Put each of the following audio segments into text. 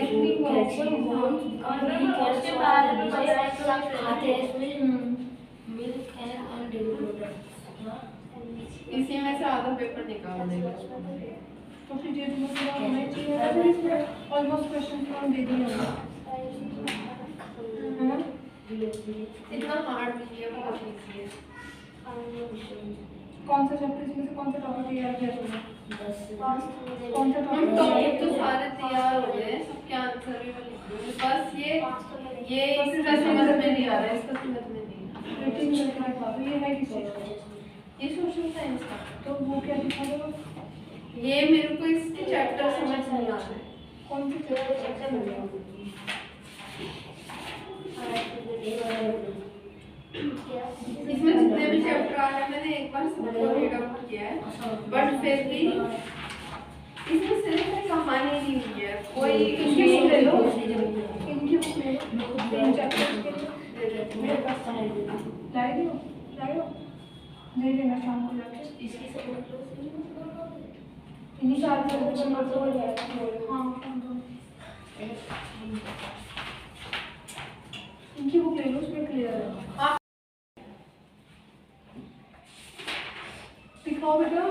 Calcium bones और उसके बारे में खाते हैं इसमें मिल्क एंड डेयरी प्रोडक्ट्स। इसी में से आधा पेपर निकाल देंगे तो फिर ये पूरा होना चाहिए। फिर इसमें ऑलमोस्ट क्वेश्चन हम दे दिए है ना। इतना हार्ड नहीं है, बहुत इजी है। कौन सा चैप्टर इसमें से कौन सा टॉपिक तैयार किया तुमने? कौन सा टॉपिक? तो सारे तैयार हो गए, सबके आंसर भी मैं लिख दूंगी। बस ये इसका समझ में नहीं आ रहा है, इसका समझ में नहीं आ रहा। रेटिंग करके दिखा दो। ये है किस चीज का? ये सोशल साइंस का। तो वो क्या दिखा दो? ये मेरे को इसके चैप्टर समझ नहीं आ रहा है। कौन से चैप्टर में है? इसमें जितने भी चैप्टर आ रहे हैं मैंने एक बार सबको रीड आउट किया है, बट फिर भी इसमें सिर्फ कहानी नहीं हुई है। कोई इनकी बुक ले लो, इनकी बुक ले लो, तीन चैप्टर के मेरे पास लाई दो ले लेना शाम को जाके। इसकी सब इन्हीं चार चैप्टर में तो हो जाएगा। हाँ इनकी बुक ले लो, उसमें क्लियर है। दिखाओ बेटा।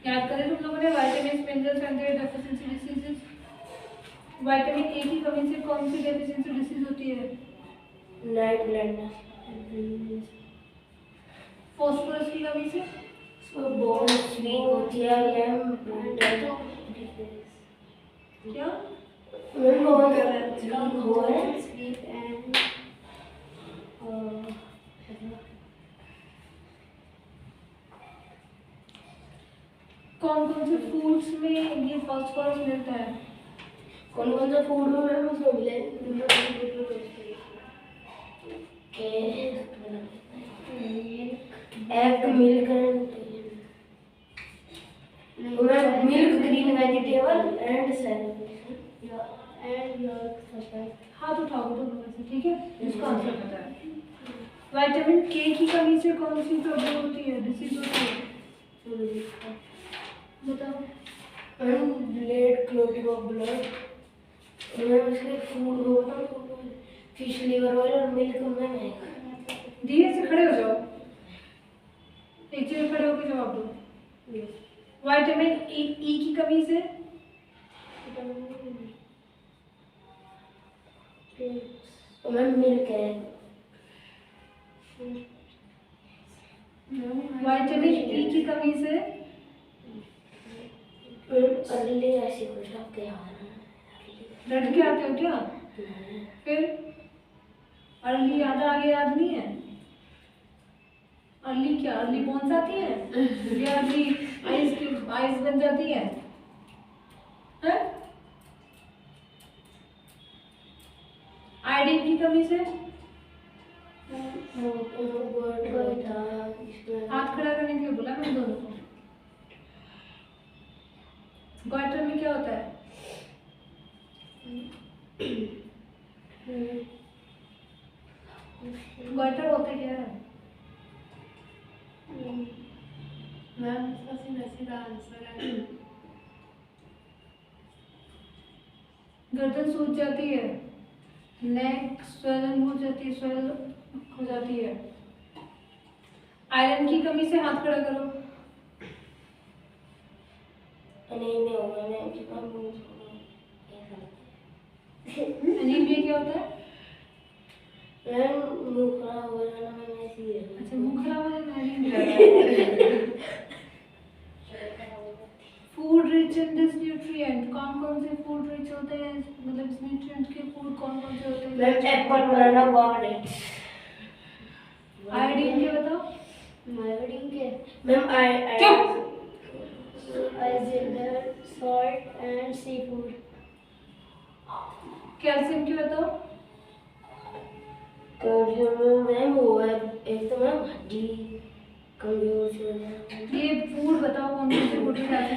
याद करें तुम लोगों ने vitamin minerals and their deficiency diseases. Vitamin A की कमी से कौन सी डेफिशिएंसी डिसीज होती है? Night blindness. फास्फोरस की कमी से बोन्स वीक होती है या क्या? कौन कौन से फूड्स में ये फास्फोरस मिलता है? कौन कौन सा फूड में मैं समझ ले egg milk milk green vegetable and salad and your हाथ उठाओ दोनों में से, ठीक है? इसका आंसर पता है। विटामिन के की कमी से कौन सी प्रॉब्लम होती है, डिसीज होती है? बताओ। ब्लड क्लॉटिंग ऑफ ब्लड उसके फूड होगा फिश लिवर ऑयल और मिल्क में महंगा। धीरे से खड़े हो जाओ, एक जगह खड़े होकर जवाब दो। विटामिन ई की कमी से मिल्क है। विटामिन ई की कमी से अर्ली ऐसी कुछ आपके लड़ के आते हो क्या? फिर अर्ली याद आगे याद नहीं है? अर्ली क्या? अर्ली बोन्स आती है या अर्ली आइस बन जाती है? हैं? आयोडीन की कमी से हाथ खड़ा करने के लिए बोला मैंने दोनों को। गॉइटर में क्या होता है? गॉइटर होता क्या है? मैम इसका सीधा आंसर है गर्दन सूज जाती है, नेक स्वेलन हो जाती है, स्वेल हो जाती है। आयरन की कमी से हाथ खड़ा करो। अनीमिया होगा मैं अनीमिया क्या होता है? मुंह खराब हो जाना मैं ऐसे ही है। अच्छा मुंह खराब हो जाना है। Food rich in this nutrient, कौन कौन से फूड रिच होते हैं, मतलब इस न्यूट्रिएंट के फूड कौन कौन से होते हैं? Ma'am apple banana walnut. Iodine के बताओ। आयोडीन के ma'am iodine salt and sea food. Calcium के बताओ। कैल्शियम मैम वो है एक तो मैम हड्डी कमजोर से हो जाती है। ये फूड बताओ कौन कौन से फूड में कैल्शियम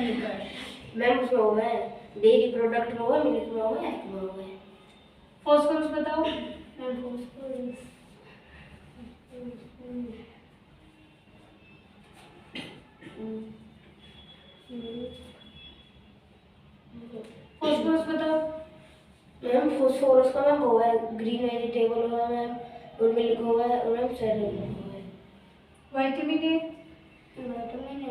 मैम उसमें हुआ है डेयरी प्रोडक्ट में हुआ है, मिल्क में हुआ है, एग में हुआ है। फॉस्फोरस बताओ। मैम फॉस्फोरस फॉस्फोरस बताओ। मैम फॉस्फोरस का मैम हुआ है ग्रीन वेजिटेबल हुआ है मैम, और मिल्क हुआ है, और मैम सेरेल हुआ है। Vitamin A. विटामिन ए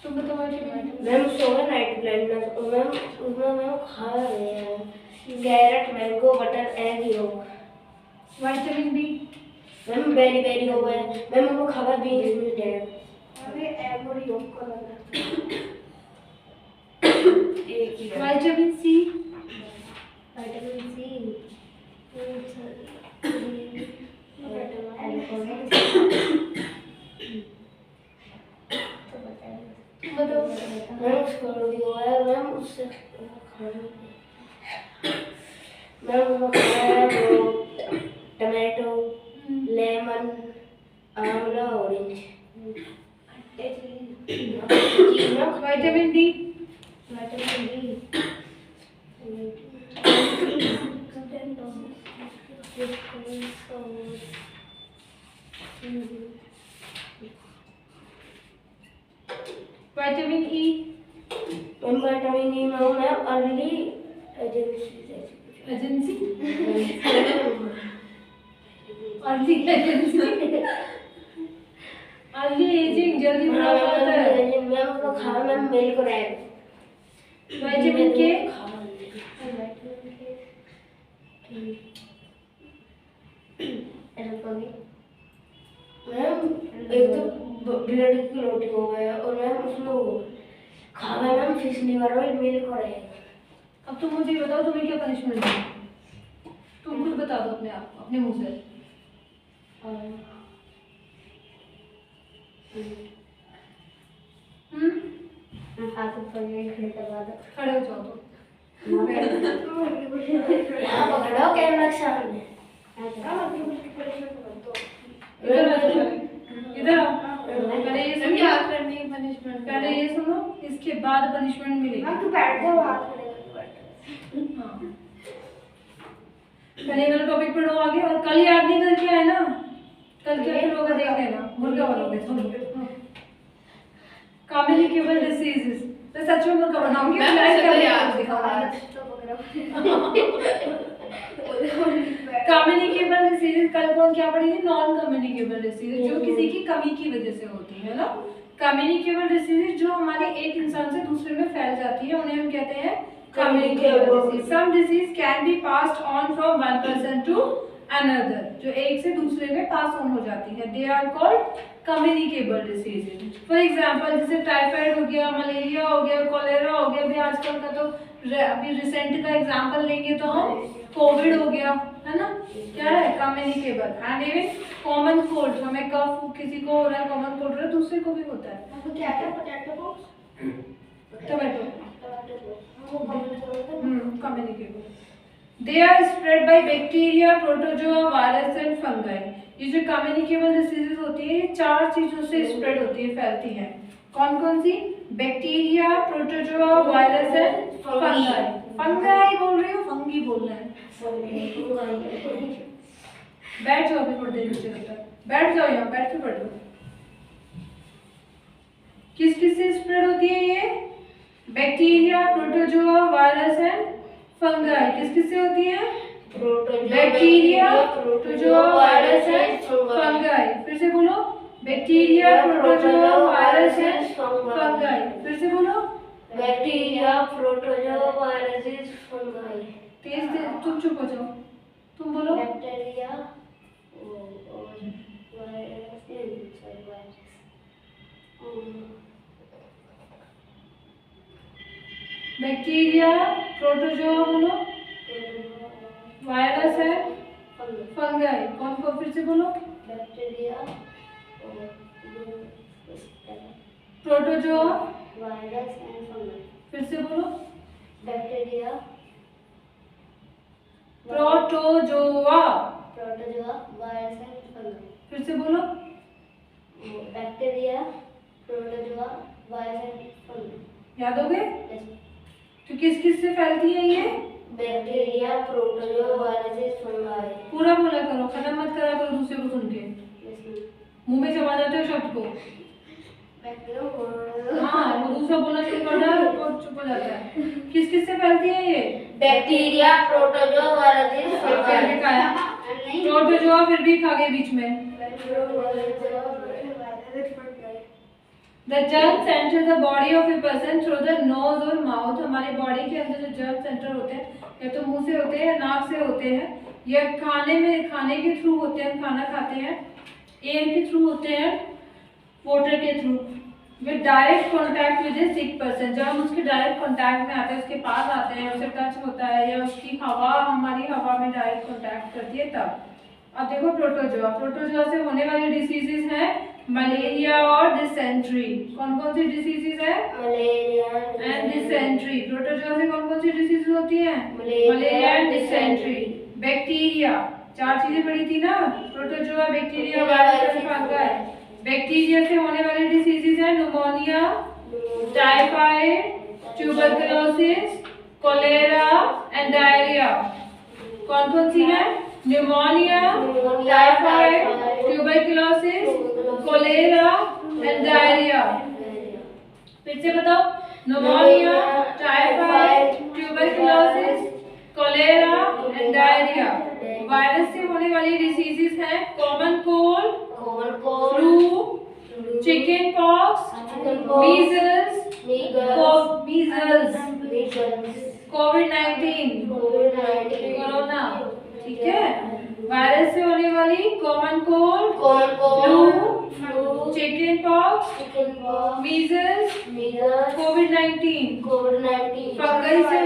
तुम बताओ विटामिन। मैम सोया नाइट ब्लेंडनेस मैम उसमें मैम खा रहे हैं carrot mango butter egg yolk. Vitamin B. Ma'am beriberi हो गया मैम उसको खाकर बीन्स मिलते हैं। अरे एग और योग का लग रहा एक ही है। Vitamin C. विटामिन सी बताओ। मैम उसको भी हुआ है मैम उससे मैम उसको खाया है वो टमाटो लेमन आंवला orange vitamin D. Vitamin D vitamin E. Ma'am vitamin E में हूँ ma'am early agency agency. Early agency. Early ageing जल्दी बुढ़ापा आता है। मैम उसको खा मैम मिल्क और एग। विटामिन के। मैम एक तो ब्लड की रोटी हो गया और मैम उसमें खाना ma'am fish liver oil milk और एग। अब तुम मुझे बताओ तुम्हें क्या पनिशमेंट है। तुम खुद बता दो अपने आप अपने मुंह से। हाथ ऊपर खड़े करवा दो। खड़े हो जाओ तो। यहाँ पकड़ो कैमरा के सामने। इधर आ जाओ। इधर आओ। पहले ये सुनो। क्या करनी है पनिशमेंट? पहले ये सुनो, इसके बाद पनिशमेंट मिलेगी। मैम तू बैठ जाओ हाथ खड़े करके बैठ। हाँ। पहले वाला टॉपिक पढ़ो आगे, और कल याद नहीं करके आए ना, कल क्या फिर होगा देख लेना। मुर्गा बनोगे तुम। Communicable diseases. तो सच में मुर्गा बनाऊंगी। मैं फ्लैश तो करके याद दिखाऊंगी। दिखा। कम्युनिकेबल डिसीजेस कल कौन क्या पढ़ेगी? नॉन कम्युनिकेबल डिसीजेस, जो किसी की कमी की वजह से होती है ना। कम्युनिकेबल डिसीजेस जो हमारे एक इंसान से दूसरे में फैल जाती है, उन्हें हम कहते हैं communicable disease. Some disease can be passed on from one person to another, जो एक से दूसरे में पास ऑन हो जाती है। They are called communicable diseases. For example जैसे टाइफाइड हो गया, मलेरिया हो गया, कोलेरा हो गया। अभी आजकल का तो अभी रिसेंट का एग्जांपल लेंगे तो हम कोविड हो गया, है ना, क्या है? Communicable. And even common cold, हमें कफ किसी को हो रहा है, कॉमन कोल्ड हो रहा है, दूसरे को भी होता है। आपको क्या क्या potato box tomato. Tomato communicable. They are spread by bacteria, protozoa, virus and fungi. ये जो कम्युनिकेबल डिसीजेज होती है, ये चार चीजों से स्प्रेड होती है, फैलती हैं। कौन कौन सी? Bacteria, protozoa, virus and fungi. Fungi बोल रही हो, फंगी बोलना है। बैठ जाओ अभी थोड़ी देर नीचे तक। बैठ जाओ, यहाँ बैठ के पढ़ लो। किस किस से स्प्रेड होती है ये? Bacteria, protozoa, virus and fungi. किस किस से होती है? Bacteria, protozoa, virus and fungi. फिर से बोलो। Bacteria, protozoa, virus and fungi. फिर से बोलो। Bacteria, protozoa, virus, fungi. तेज तेज, तुम चुप हो जाओ, तुम बोलो। बैक्टीरिया और वायरस बैक्टीरिया, प्रोटोजोआ बोलो, वायरस है, फंगाई। कौन कौन? फिर से बोलो। Bacteria protozoa, virus and fungus. फिर से बोलो। Bacteria, protozoa. Protozoa, virus and fungus. फिर से बोलो। Bacteria, protozoa, virus and fungus. याद हो गए? तो किस किस से फैलती है ये? Bacteria, protozoa, virus, fungi. पूरा बोला करो, खत्म मत करा करो दूसरे को सुन के। मुंह में चबा जाते हो शब्द को। हाँ, वो दूसरा बोलना शुरू कर रहा है और चुप हो जाता है। किस किस से फैलती है ये? बैक्टीरिया, प्रोटोजोआ, वायरस, फिर भी खाया। प्रोटोजोआ फिर भी खा गए बीच में। The germs enter the body of a person through the nose और mouth। हमारे बॉडी के अंदर जो germs enter होते हैं या तो मुंह से होते हैं या नाक से होते हैं या खाने के थ्रू होते हैं, खाना खाते हैं, एयर के थ्रू होते हैं, वाटर के through. With direct contact with A sick person, जब हम उसके डायरेक्ट कॉन्टैक्ट में आते हैं, उसके पास आते हैं, उससे टच होता है या उसकी हवा हमारी हवा में डायरेक्ट कॉन्टैक्ट करती है तब। अब देखो प्रोटोजोआ। प्रोटोजोआ से होने वाली डिसीजेज हैं मलेरिया और डिसेंट्री। कौन कौन सी डिसीजेज है? Malaria and dysentery. प्रोटोजोआ से कौन कौन सी डिसीज होती हैं? Malaria and dysentery. बैक्टीरिया, 4 चीजें पढ़ी थी ना, प्रोटोजोआ, बैक्टीरिया, वायरस और फंगस। बैक्टीरिया से होने वाली डिसीजेज है pneumonia, typhoid, tuberculosis, cholera and diarrhoea. कौन कौन सी है? Pneumonia, typhoid, tuberculosis, cholera and diarrhoea. फिर से बताओ। Pneumonia, typhoid, tuberculosis, cholera and diarrhoea. Virus से होने वाली डिसीजेस हैं common cold, flu, chickenpox, measles, कोविड-19, कोरोना। ठीक है। वायरस से होने वाली common cold, flu, chickenpox, measles, कोविड-19। फंगाई से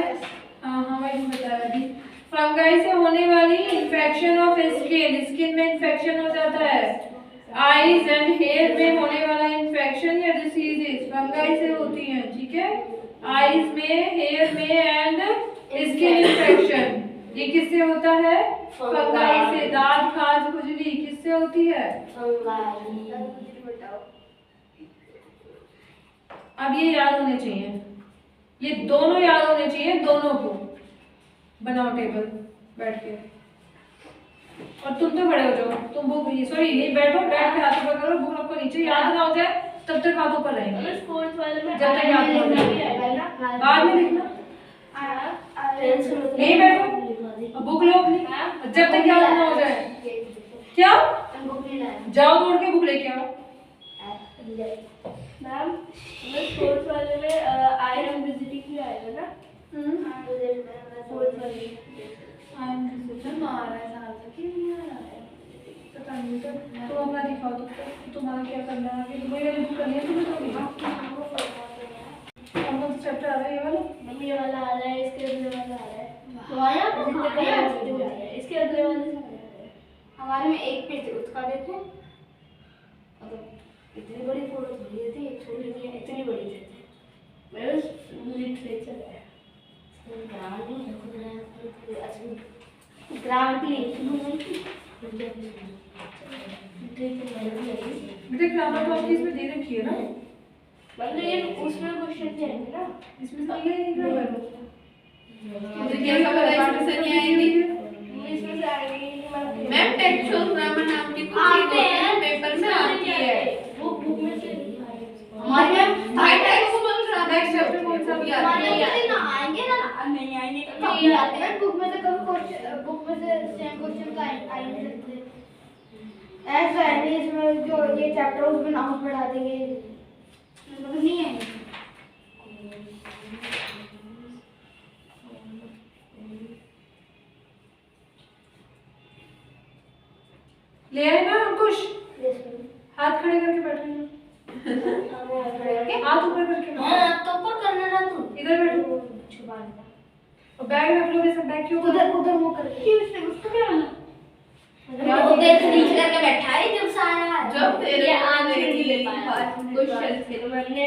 हाँ वही बताया अभी। फंगाई से होने वाली इन्फेक्शन ऑफ स्किन, स्किन में इन्फेक्शन हो जाता है। आईज एंड हेयर में होने वाला इन्फेक्शन या डिसीजेस फंगाई से होती हैं। ठीक है। आईज में, हेयर में एंड स्किन इन्फेक्शन ये किससे होता है? फंगाई से। दांत, खाज, खुजली किससे होती है? अब ये याद होने चाहिए, ये दोनों याद होने चाहिए, दोनों को। बनाओ टेबल बैठ के, और तुम तो खड़े हो जाओ। तुम बुक सॉरी ये बैठो, बैठ के हाथों पर करो, बुक रखो नीचे। याद ना हो जाए तब तक हाथों पर रहेंगे, जब तक याद ना हो जाए। बाद में लिखना, नहीं बैठो, बुक लो अपनी, जब तक याद ना हो जाए। क्या? जाओ दौड़ के बुक लेके आओ। मैम स्पोर्ट्स वाले में आयरन विजिटिंग भी आएगा ना? स्पोर्ट्स वाले पता नहीं तो अपना दिखाओ। तो तुम्हारा क्या करना है? कि तुम्हें वाली बुक करनी है तुम्हें तो नहीं। कौन सा चैप्टर आ रहा है? ये वाला? मम्मी ये वाला आ रहा है, इसके अगले वाला आ रहा है। इसके अगले वाले हमारे में एक पेज उसका देखे। इतनी बड़ी फोटो थोड़ी थी, एक छोटी थी, इतनी बड़ी थी। मेरे लिटरेचर है, बेटा ग्रामर तो आपकी इसमें दे रखी है ना? मतलब ये उसमें क्वेश्चन जाएंगे ना, इसमें तो ये ग्रामर मुझे कैसा पता इसमें से नहीं आएगी? इसमें से आएगी। मैम टेक्सचुअल ग्रामर नाम की कुछ चीज है पेपर में आती है, वो बुक में से नहीं आएगी। हमारे भाई टेक्सचुअल ग्रामर नेक्स्ट चैप्टर कौन सा भी आता हमारे है? में आएंगे ना, नहीं आएंगे नहीं आते हैं बुक में से। कभी क्वेश्चन बुक में से सेम क्वेश्चन का आ ही नहीं सकते। ऐसा है नहीं, इसमें जो ये चैप्टर उसमें नाम पढ़ा देंगे, मतलब नहीं है। ले आए ना अंकुश? हाथ खड़े करके बैठ रही हो, हाथ ऊपर करके बैठो। तो ऊपर करना था तू। इधर बैठो, और बैग रख लो। ये सब बैग क्यों? उधर उधर वो करके उसको क्या होना? वो देख नीचे करके बैठा है जब सारा जब तेरे ये को आंसर नहीं दे नहीं पाया क्वेश्चन के तो मैंने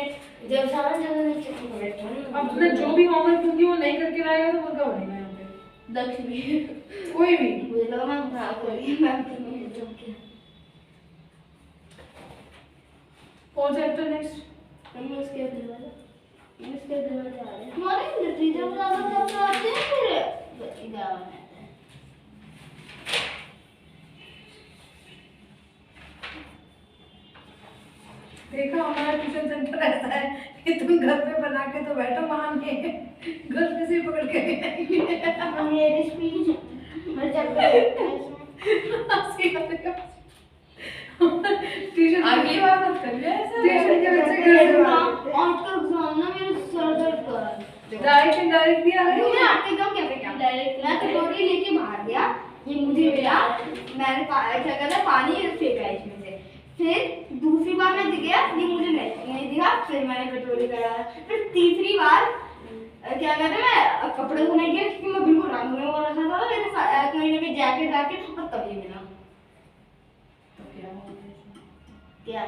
जब सारा जब नीचे करके बैठा ना, अब तुम्हें जो भी होमवर्क दूंगी वो नहीं करके लाएगा तो मुर्गा बनेगा यहाँ पे। दक्ष भी कोई भी। मुझे लगा मैं खराब कर रही मैम की नहीं जब के और चैप्टर नेक्स्ट हम उसके अगले वाला आ रहे हैं। हमारे लिटरेचर ज्यादा चैप्टर आते हैं फिर इधर आते हैं। देखा हमारा ट्यूशन सेंटर ऐसा है कि तुम घर पे बना के तो बैठो, वहां नहीं घर पे से पकड़ के ले आएंगे। मेरी स्पीच मेरे चैप्टर ट्यूशन आगे बात मत कर ले ऐसा। ट्यूशन के बच्चे घर से आज का एग्जाम ना मेरे सर दर्द कर रहा है। डायरेक्ट इनडायरेक्ट भी आ रहे मुझे हैं। आपके गांव कैसे क्या डायरेक्ट मैं कटोरी लेके बाहर गया, ये मुझे मिला, मैंने क्या कहता पानी फेंका इसमें से, फिर दूसरी बार मैं गया, ये मुझे नहीं दिखा, फिर मैंने कटोरी करा, फिर तीसरी बार क्या कहते हैं मैं कपड़े धोने गया क्योंकि मैं बिल्कुल रंग में वो रखा था मेरे कहीं ना कहीं जैकेट वैकेट, और तब ये मिला। क्या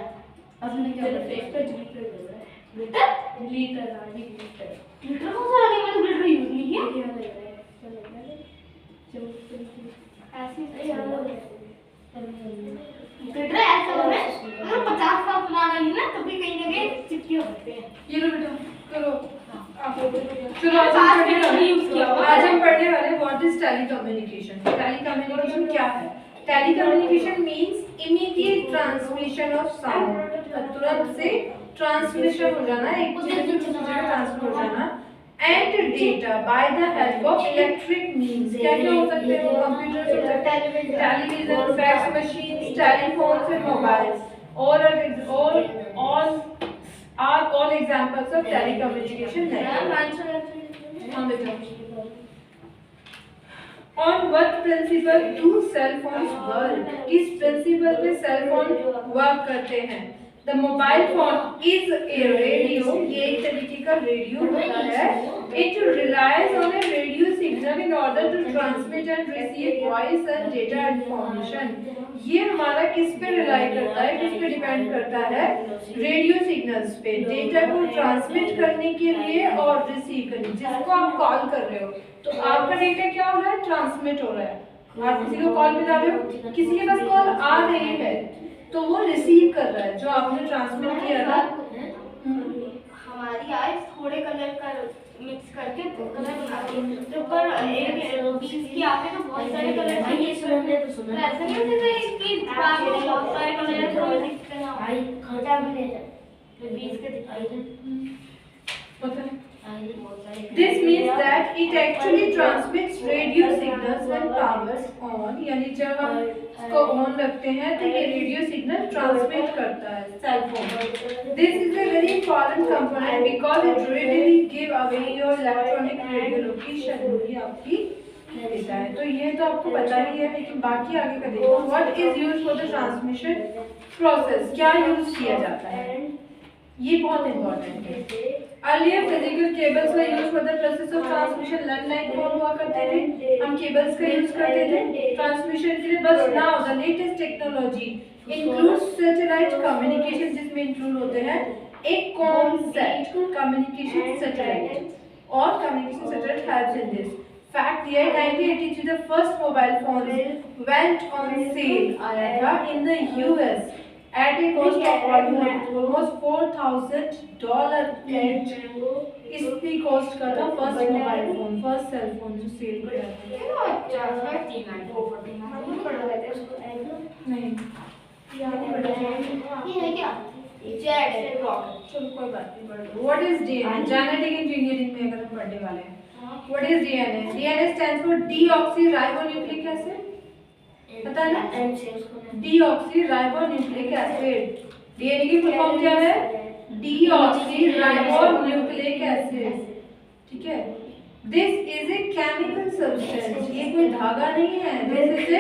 आपने क्या तेरे बताया? फेस पे ग्लिटर लग रहा है। ग्लिटर ग्लिटर रानी ग्लिटर। ग्लिटर कौन सा आगे मैंने ग्लिटर यूज नहीं किया। ये लग रहा है, क्या लग रहा है? चमक ऐसे ये लग रहा है। ग्लिटर ऐसा हो रहा है अगर 50 साल पुराना नहीं ना तब भी कहीं ना कहीं चिपके होते हैं। ये लो बेटा करो। चलो आज हम पढ़ने वाले what is telecommunication. Telecommunication क्या है? Telecommunication means immediate transmission of sound, तुरंत से ट्रांसमिशन हो जाना, एक चीज से दूसरी जगह ट्रांसफर हो जाना, and data by the help of electric means. क्या क्या हो सकते हैं वो? कंप्यूटर हो सकते हैं, television, fax machines, telephones and mobiles. all examples of telecommunication network. हाँ बेटा। On what principle do cell phones work? किस principle पे cell phone work करते हैं? The mobile phone is a radio. ये एक तरीके का रेडियो होता है। It relies on a radio signal in order to transmit and receive voice and data information. ये हमारा किस पे रिलाई करता है, किस पे डिपेंड करता है? रेडियो सिग्नल्स पे, डेटा को ट्रांसमिट करने के लिए और रिसीव करने। जिसको आप कॉल कर रहे हो तो आपका डेटा क्या हो रहा है? ट्रांसमिट हो रहा है। आप किसी को कॉल मिला रहे हो, किसी के पास कॉल आ रही है तो वो रिसीव कर रहा है जो आपने ट्रांसमिट किया था। हमारी आज थोड़े कलर का मिक्स करके दो कलर बनाते हैं तो पर एक बीच की आते तो बहुत सारे कलर भाई ये सुनने तो सुना। तो ऐसा नहीं होता है कि बाद में बहुत सारे कलर को दिखते ना भाई खर्चा भी ले जा, तो 20 के दिखाई दे। पता है? बहुत सारे This means that it actually transmits radio signals when powers on, यानी जब हम इसको ऑन रखते हैं तो ये रेडियो सिग्नल ट्रांसमिट करता है cell phone. This is a very important component because it readily give away your electronic radio location। ये आपकी देता है, तो ये तो आपको पता ही है, लेकिन बाकी आगे का देखो। What is used for the transmission process? क्या यूज किया जाता है? ये बहुत इंपॉर्टेंट है। Earlier physical cables were used for the process of transmission। Landline phone हुआ करते थे, हम केबल्स का यूज करते थे ट्रांसमिशन के लिए। बस now the latest technology includes satellite communication, जिसमें इंक्लूड होते हैं एक कॉमसैट communication satellite, और communication satellite helps in this fact। The year 1983 the first mobile phone went on sale आया था in the US at a cost of almost $4,000 each। इसकी cost का था first mobile phone, first cell phone जो sell किया था। अच्छा मैं 3 नहीं ये है क्या जेड रॉकेट। चलो कोई बात नहीं, पढ़ लो। What is DNA? Genetic engineering में अगर हम पढ़ने वाले हैं, what is DNA? DNA stands for deoxyribonucleic acid. पता है ना? Deoxyribonucleic acid. डीएनए की फुल फॉर्म क्या है? Deoxyribonucleic acid. ठीक है। This is a chemical substance. ये कोई धागा नहीं है। This is a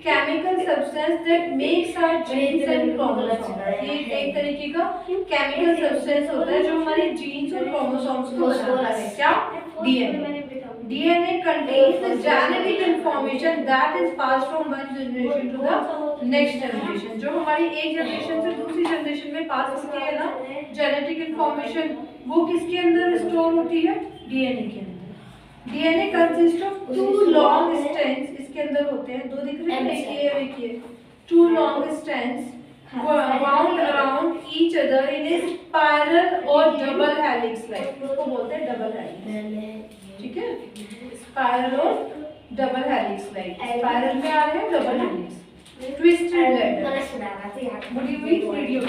chemical substance that makes our genes and chromosomes. ये एक तरीके का केमिकल सब्सटेंस होता है जो हमारे जीन्स और क्रोमोसोम्स को बनाता है। क्या? DNA. DNA contains the genetic information that is passed from one generation to the next generation. जो हमारी एक जनरेशन से दूसरी जनरेशन में पास होती है ना जेनेटिक इंफॉर्मेशन, वो किसके अंदर स्टोर होती है? डीएनए के अंदर। DNA consist of two long strands, इसके अंदर होते हैं, दो दिख रहे हैं, एक ये और एक ये, two long strands wound around each other in a spiral or double helix like, उसको बोलते हैं डबल हेलिक्स, ठीक है? स्पाइरल और डबल हेलिक्स लाइक, स्पाइरल में आ रहे हैं डबल हेलिक्स, ट्विस्टेड लेटर, मुड़ी हुई वीडियो,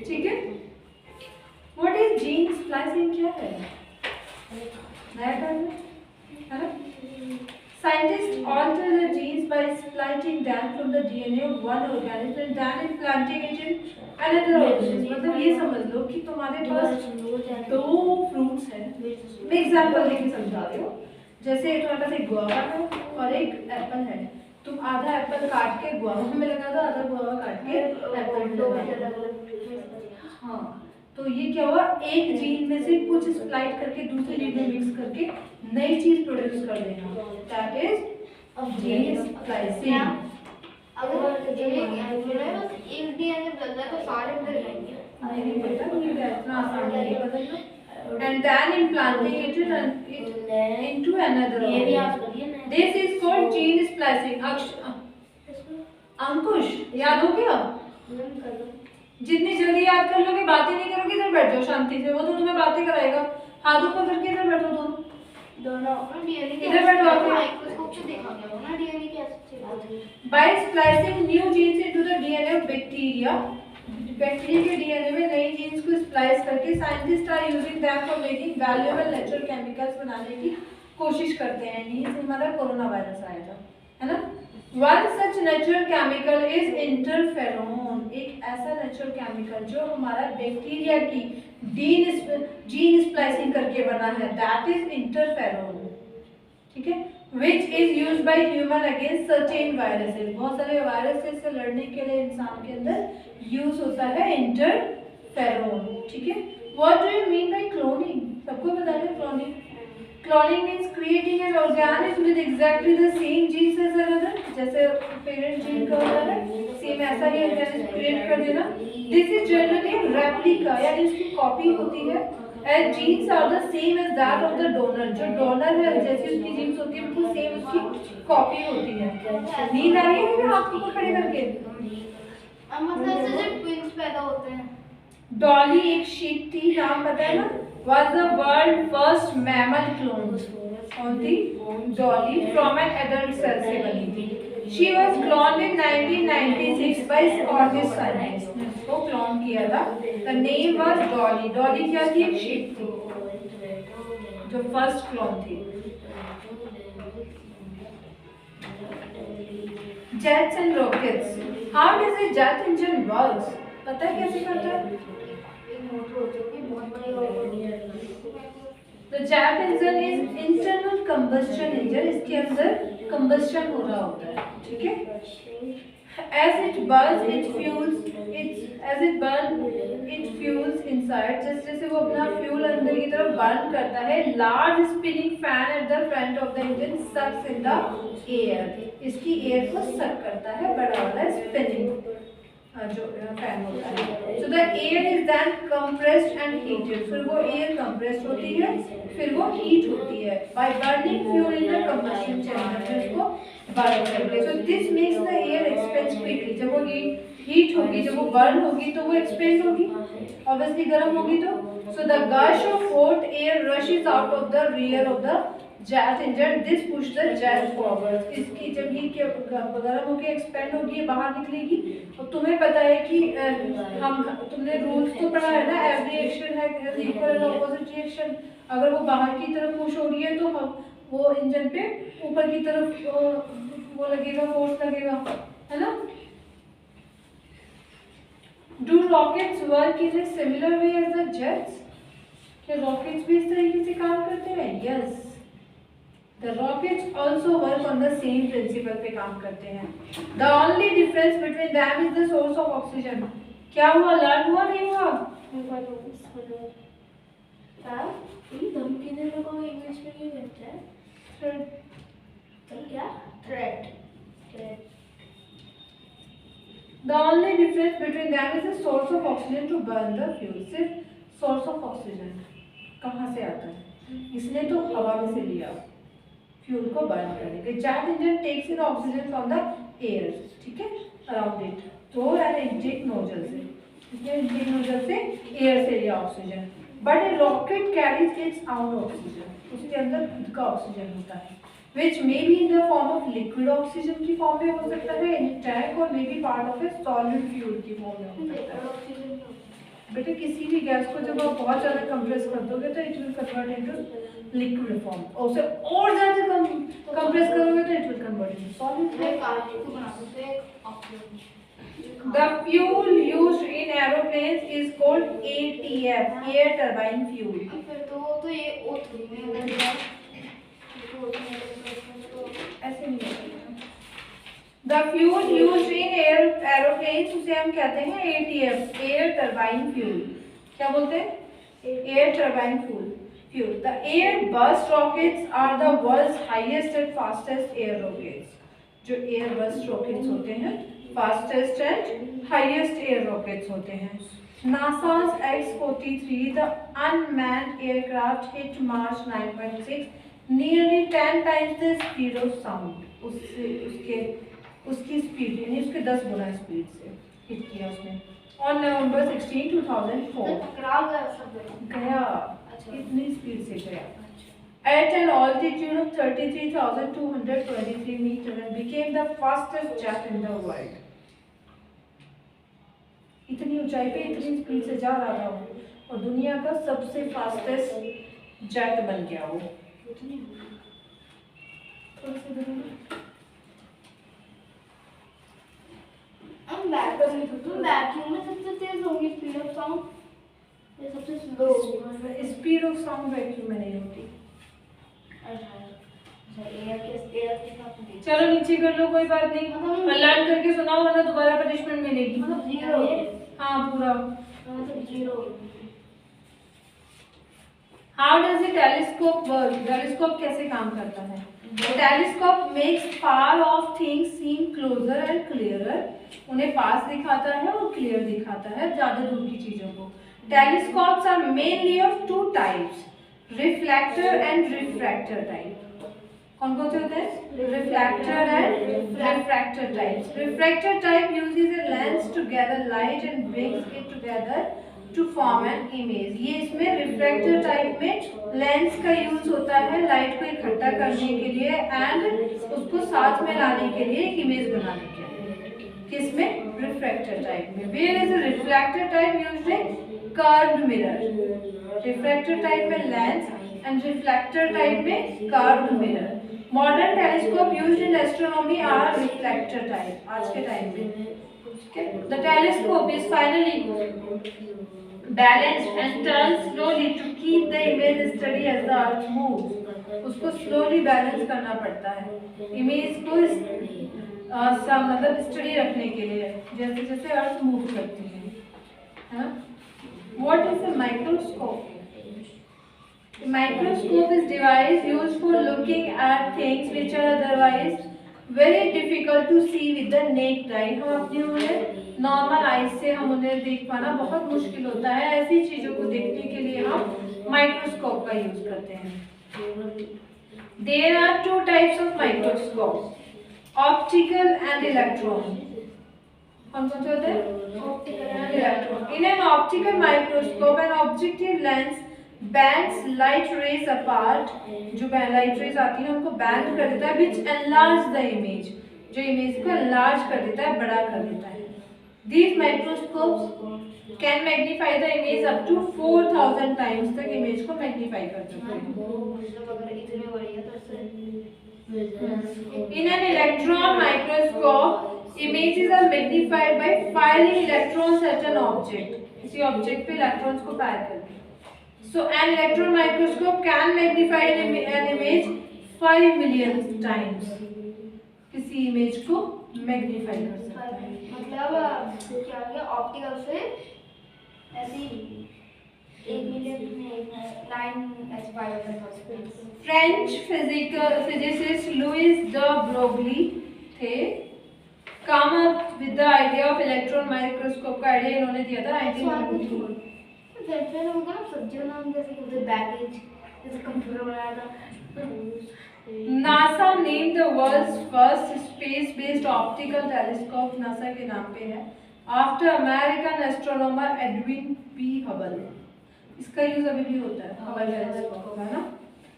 ठीक है? व्हाट इज जीन स्प्लाइसिंग, क्या है? नया टर्म है ना? Scientists alter the genes by splitting them from the DNA of one organism and then implanting it in another organism. मतलब ये समझ लो कि तुम्हारे पास दो फ्रूट्स हैं, मैं एग्जांपल देके समझा रही हूँ। जैसे तुम्हारे पास एक गुआवा है और एक एप्पल है, तुम आधा एप्पल काट के गुआवा में लगा दो, आधा गुआवा काट के एप्पल में लगा दो। हाँ, तो ये क्या हुआ, एक जीन में से कुछ स्प्लाइट करके दूसरे जीन में मिक्स करके नई चीज प्रोड्यूस कर देना, दैट इज जीन स्प्लाइसिंग। अगर एक डीएनए बदल जाए तो सारे बदल जाएंगे। नहीं बेटा, ये इतना आसान नहीं बदलना। And then implanting it into another organism. This is called gene splicing. अंकुश, याद हो गया? जितनी जल्दी याद कर लोगे, बातें नहीं करोगे, इधर बैठ जाओ शांति से, वो तो तुम्हें बातें कराएगा। हाथों पकड़ के इधर बैठो दोनों, इधर बैठो आप। माइक्रोस्कोप से देखा गया ना डीएनए कैसे। By splicing new genes into the DNA of bacteria, bacteria के डीएनए में नई जीन्स को स्प्लाइस करके scientist are using them for making valuable natural chemicals बनाने की कोशिश करते हैं। यही से हमारा कोरोना वायरस आया था, है ना? One such natural chemical is interferon, एक ऐसा नेचुरल केमिकल जो हमारा बैक्टीरिया की जीन स्प्लाइसिंग करके बना है, दैट इज इंटरफेरोन, ठीक है? Which is used by human against certain viruses, बहुत सारे वायरसेस से लड़ने के लिए इंसान के अंदर यूज होता है इंटरफेरोन, ठीक है? What do you mean by cloning? सबको पता है cloning. Cloning means creating an organism with exactly the same genes as another, जैसे पेरेंट जीन का होता है, सेम ऐसा ही organism क्रिएट कर देना। This is generally a replica, यानी उसकी कॉपी होती है। As genes are the same as that of the donor, जो डोनर है जैसी उसकी जीन्स होती है बिल्कुल सेम उसकी कॉपी होती है। नींद आ रही है क्या आपको खड़े करके? मतलब ऐसे जब ट्विंस पैदा होते हैं। डॉली एक शीप थी, नाम पता है ना? Was the world first mammal clone? कौन थी? Dolly, from an adult cell से बनी थी। She was cloned in 1996 by Scottish scientists, ने उसको क्लोन किया था। The name was Dolly. Dolly क्या थी? एक शीप थी जो फर्स्ट क्लोन थी। Jets and rockets. How does a jet engine works? पता है कैसे करता है? The jet engine is internal combustion engine, इसके अंदर combustion हो रहा होता है, ठीक है? As it burns, it fuels inside. जैसे वो अपना फ्यूल अंदर की तरफ बर्न करता है, large spinning fan at the front of the engine sucks in the air. इसकी एयर को सक करता है बड़ा वाला स्पिनिंग जो फैन होता है। So the air is then compressed and heated. फिर वो एयर कंप्रेस होती है, फिर वो हीट होती है by burning fuel in the combustion chamber, उसको बर्न करके। So this makes the air expand quickly. जब वो हीट होगी, जब वो बर्न होगी तो वो एक्सपेंड होगी, ऑब्वियसली गर्म होगी तो। So the gush of hot air rushes out of the rear of the jet engine. This push the jet forward. इसकी जब हीट के गर्म होके एक्सपेंड होगी, बाहर निकलेगी। और तुम्हें पता है कि तुमने रूल्स तो पढ़ा है ना, एवरी एक्शन है इक्वल एंड ऑपोजिट रिएक्शन। अगर वो बाहर की तरफ पुश हो रही है तो वो इंजन पे ऊपर की तरफ वो लगेगा, फोर्स लगेगा, है ना? Do rockets work in a similar way as the jets? क्या रॉकेट्स भी इस तरीके से काम करते हैं? Yes. The rockets also work on the same principle पे काम करते हैं। The only difference between them is the source of oxygen. क्या हुआ? लर्न हुआ नहीं हुआ? हाँ धमकी देने को इंग्लिश में क्या कहते हैं? क्या? Threat. The only difference between them is the source of oxygen to burn the fuel. सिर्फ source of oxygen कहाँ से आता है? इसने तो हवा में से लिया फ्यूल को बर्न करने के। Jet engine takes in oxygen from the air, ठीक है, around it, through and intake nozzle से, इसने इंटेक नोजल से एयर से लिया oxygen. But a rocket carries its own oxygen, उसके अंदर खुद का ऑक्सीजन होता है, which may be in the form of liquid oxygen की फॉर्म में हो सकता है इन टैंक, और may be part of a solid fuel की फॉर्म में हो सकता है। बेटे किसी भी गैस को जब आप बहुत ज़्यादा कंप्रेस कर दोगे तो it will convert into liquid form, और उसे और ज़्यादा कंप्रेस करोगे तो it will convert into solid form. The fuel used in aeroplanes is called ATF, air turbine fuel. फिर तो ये O3 में अगर ऐसे नहीं होता। The fuel used in aeroplanes उसे हम कहते हैं ATF, air turbine fuel। क्या बोलते हैं? Air turbine fuel। The Airbus rockets are the world's highest and fastest air rockets। जो Airbus rockets होते हैं fastest and highest air rockets होते हैं। NASA's X-43, the unmanned aircraft, hit Mars 9.6, nearly 10 times the speed of sound। उसकी speed यानी उसके 10 गुना speed से hit किया उसने। On November 16, 2004 गया, इतनी स्पीड से गया। At an altitude of 33,223 meters and became the fastest jet in the world। इतनी ऊंचाई पे इतनी स्पीड से जा रहा था वो, और दुनिया का सबसे फास्टेस्ट जेट बन गया वो। वैक्यूम में सबसे तेज होगी स्पीड ऑफ साउंड, ये सबसे slow. Speed of sound vacuum में नहीं होती। चलो नीचे कर लो, कोई बात नहीं, लर्न करके सुनाओ वरना दोबारा पनिशमेंट मिलेगी। मतलब 0। हाँ पूरा। मतलब 0। How does a telescope work? Telescope कैसे काम करता है? Telescope makes far of things seam closer and clearer. उन्हें पास दिखाता है और क्लियर दिखाता है ज्यादा दूर की चीजों को। Telescopes are mainly of two types, reflector and refractor type. कौन कौन से होते हैं? Reflector and refractor types. Refractor type uses a lens to gather light and brings it together to form an image. ये इसमें रिफ्रैक्टर टाइप में lens का use होता है लाइट को इकट्ठा करने के लिए एंड उसको साथ में लाने के लिए एक इमेज बनाने के लिए। किसमें? रिफ्रैक्टर टाइप में। Where is a reflector type used in curved mirror. Refractor type में लेंस एंड रिफ्लेक्टर टाइप में curved mirror. Modern telescope used in astronomy are reflector type. आज के टाइम में the telescope is finally balanced and turns slowly to keep the image steady as the earth moves। उसको slowly balance करना पड़ता है image को मतलब study रखने के लिए, जैसे जैसे अर्थ मूव करती है। What is a microscope? A microscope is device used for looking at things which are otherwise very difficult to see with the naked eye। हम अपनी उन्हें नॉर्मल आईज से हम उन्हें देख पाना बहुत मुश्किल होता है, ऐसी चीजों को देखने के लिए हम माइक्रोस्कोप का यूज करते हैं। There are two types of microscopes, optical and electron। कौन कौन से होते हैं? Optical and electron। In an optical microscope, an objective lens bands light rays apart। जो लाइट रेज आती है उनको बैंड कर देता है, which enlarge the image। जो इमेज को enlarge कर देता है, बड़ा कर देता है। These microscopes can magnify the image up to 4000 times तक इमेज को मैग्नीफाई कर सकते हैं। In an electron microscope, images are magnified by firing electrons at an object। किसी ऑब्जेक्ट पे इलेक्ट्रॉन्स को फायर करके। So an electron microscope can magnify an image 5 million times। किसी इमेज को मैग्नीफाई कर सकता है। मतलब क्या हो गया? ऑप्टिकल से ऐसी 1 मिलियन में 9 होता था। French physicist Louis de Broglie थे। Come up with the idea of electron microscope का आइडिया इन्होंने दिया था 1974। वेलफेयर होगा ना, सब्जियों नाम जैसे कि बैगेज जैसे कंप्यूटर बनाया था। NASA name the world's first space based optical telescope, NASA के नाम पे है, after American astronomer Edwin P Hubble. इसका यूज अभी भी होता है, हबल टेलीस्कोप है ना।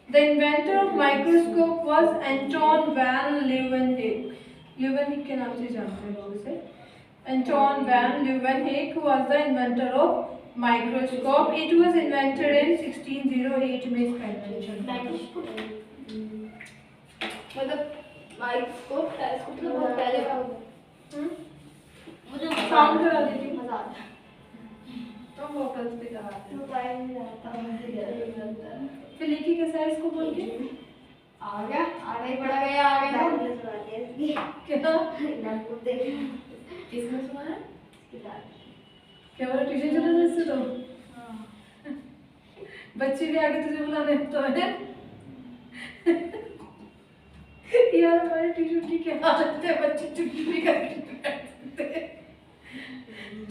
The inventor of microscope was Anton van Leeuwenhoek, Leeuwenhoek के नाम से जानते हैं लोग इसे। Anton van Leeuwenhoek was the inventor of microscope. It was invented in 1608 में इसका invention। मतलब माइक्रोस्कोप टेलीस्कोप तो बहुत पहले का मुझे साउंड करा देती मजा आता है। तो वोकल्स पे कराते हैं। मोबाइल में रहता है। फिर लिखी कैसा है इसको बोल के? आ गया, आगे ही बढ़ा गया, आ गया क्या किसने सुना है? क्या बोला ट्यूशन चला रहे इससे? तो बच्चे भी आगे तुझे बुलाने तो है यार। हमारे ट्यूशन की क्या आदत है, बच्चे छुट्टी भी करके नहीं बैठ सकते,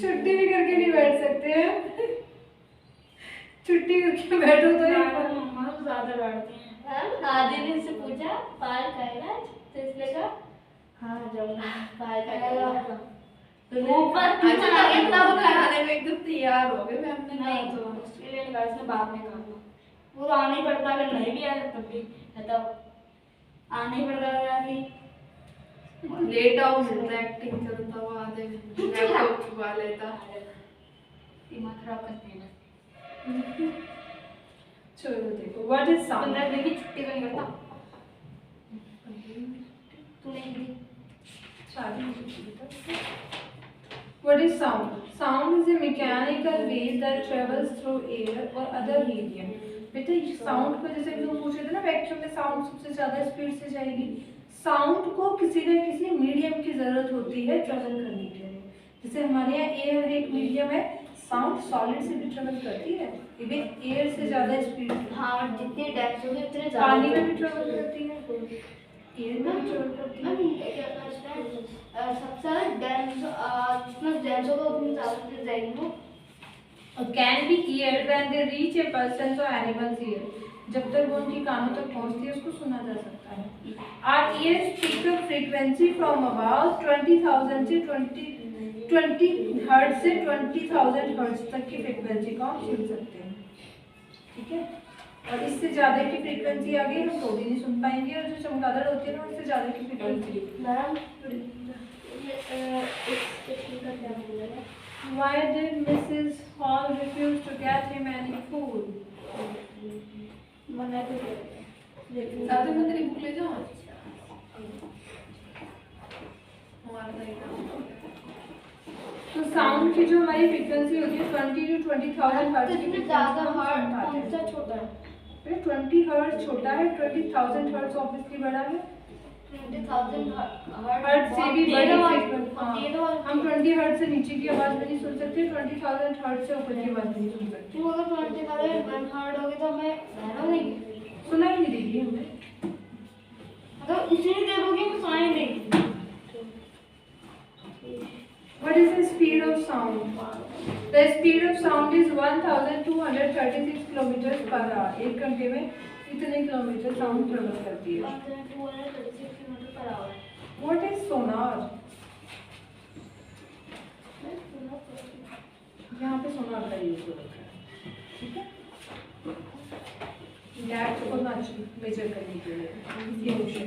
छुट्टी भी करके नहीं बैठ सकते हैं। छुट्टी करके बैठो तो मम्मा ज्यादा बैठते हैं। आदि ने इससे पूछा पार करेगा, तो इसने कहा हाँ जाऊंगा पार करेगा। ऊपर अच्छा लगे तब खाने में एकदम तैयार हो गए। हमने नहीं कहा तो ऑस्ट्रेलिया ने कहा, बाद में कहा वो तो आना ही पड़ता, अगर नहीं भी आया तब भी तब आना ही पड़ता है। लेट आओ मिलता एक्टिंग करता हुआ आधे लैपटॉप छुपा लेता। दिमाग खराब करते हैं। चलो देखो, व्हाट इज साउंड? 15 दिन की छुट्टी तो नहीं करता तूने दी। What is sound? Sound is a mechanical wave that travels through air or other medium. बेटा साउंड को जैसे हम पूछ रहे थे ना, वैक्यूम में साउंड सबसे ज्यादा स्पीड से जाएगी। साउंड को किसी न किसी मीडियम की जरूरत होती है ट्रेवल करने के लिए। जैसे हमारे यहाँ एयर एक मीडियम है, साउंड सॉलिड से भी ट्रेवल करती है, इवन एयर से ज्यादा स्पीड। हाँ, जितनी डेप्थ होगी उतने ज्यादा पानी में भी ट्रेवल करती है, एयर में भी ट्रेवल करती है। सबसे ज्यादा डेंस जितना डेंस होगा उतनी ज्यादा तेज जाएगी वो। Can be heard when they reach a person और एनिमल्स ईयर। जब तक वो उनकी कानों तक पहुंचती है उसको सुना जा सकता है। Our ears pick up frequency from about 20,000 से 20 हर्ट्ज से 20,000 हर्ट्ज तक की फ्रीक्वेंसी को हम सुन सकते हैं, ठीक है। और इससे ज़्यादा की फ्रीक्वेंसी आ गई हम तो भी नहीं सुन पाएंगे, और जो चमगादड़ होती है ना उससे ज़्यादा की frequency. Ma'am Why did Mrs. Hall refuse to get him any food? मना तो करते हैं। दादी मैं तेरी बुक ले जाऊँ? हमारा नहीं था। तो साउंड की जो हमारी फ्रीक्वेंसी होती है 20 to 20,000 हर्ट्ज की। ज्यादा हर्ट कौन सा छोटा है? 20 हर्ट्ज छोटा है, 20,000 हर्ट्ज ऑब्वियसली बड़ा है। 20,000 हर्ट्ज से भी बड़ी फ्रीक्वेंसी। हम 20 हर्ट्ज से नीचे की आवाज नहीं सुन सकते, 20,000 हर्ट्ज से ऊपर की आवाज नहीं सुन सकते। तो अगर 20,000 हर्ट होगी तो हमें रहना नहीं, सुनाई नहीं देगी हमें। मतलब इसलिए देखोगे कि सुनाई नहीं। What is the speed of sound? The speed of sound is 1,236 kilometers per hour. एक घंटे में इतने किलोमीटर साउंड ट्रेवल करती है। 236 kilometre per hour. What is sonar? यहाँ पे सोनार का यूज हो रखा है, ठीक है। डेप्थ को मेजर करने के लिए इमोशन।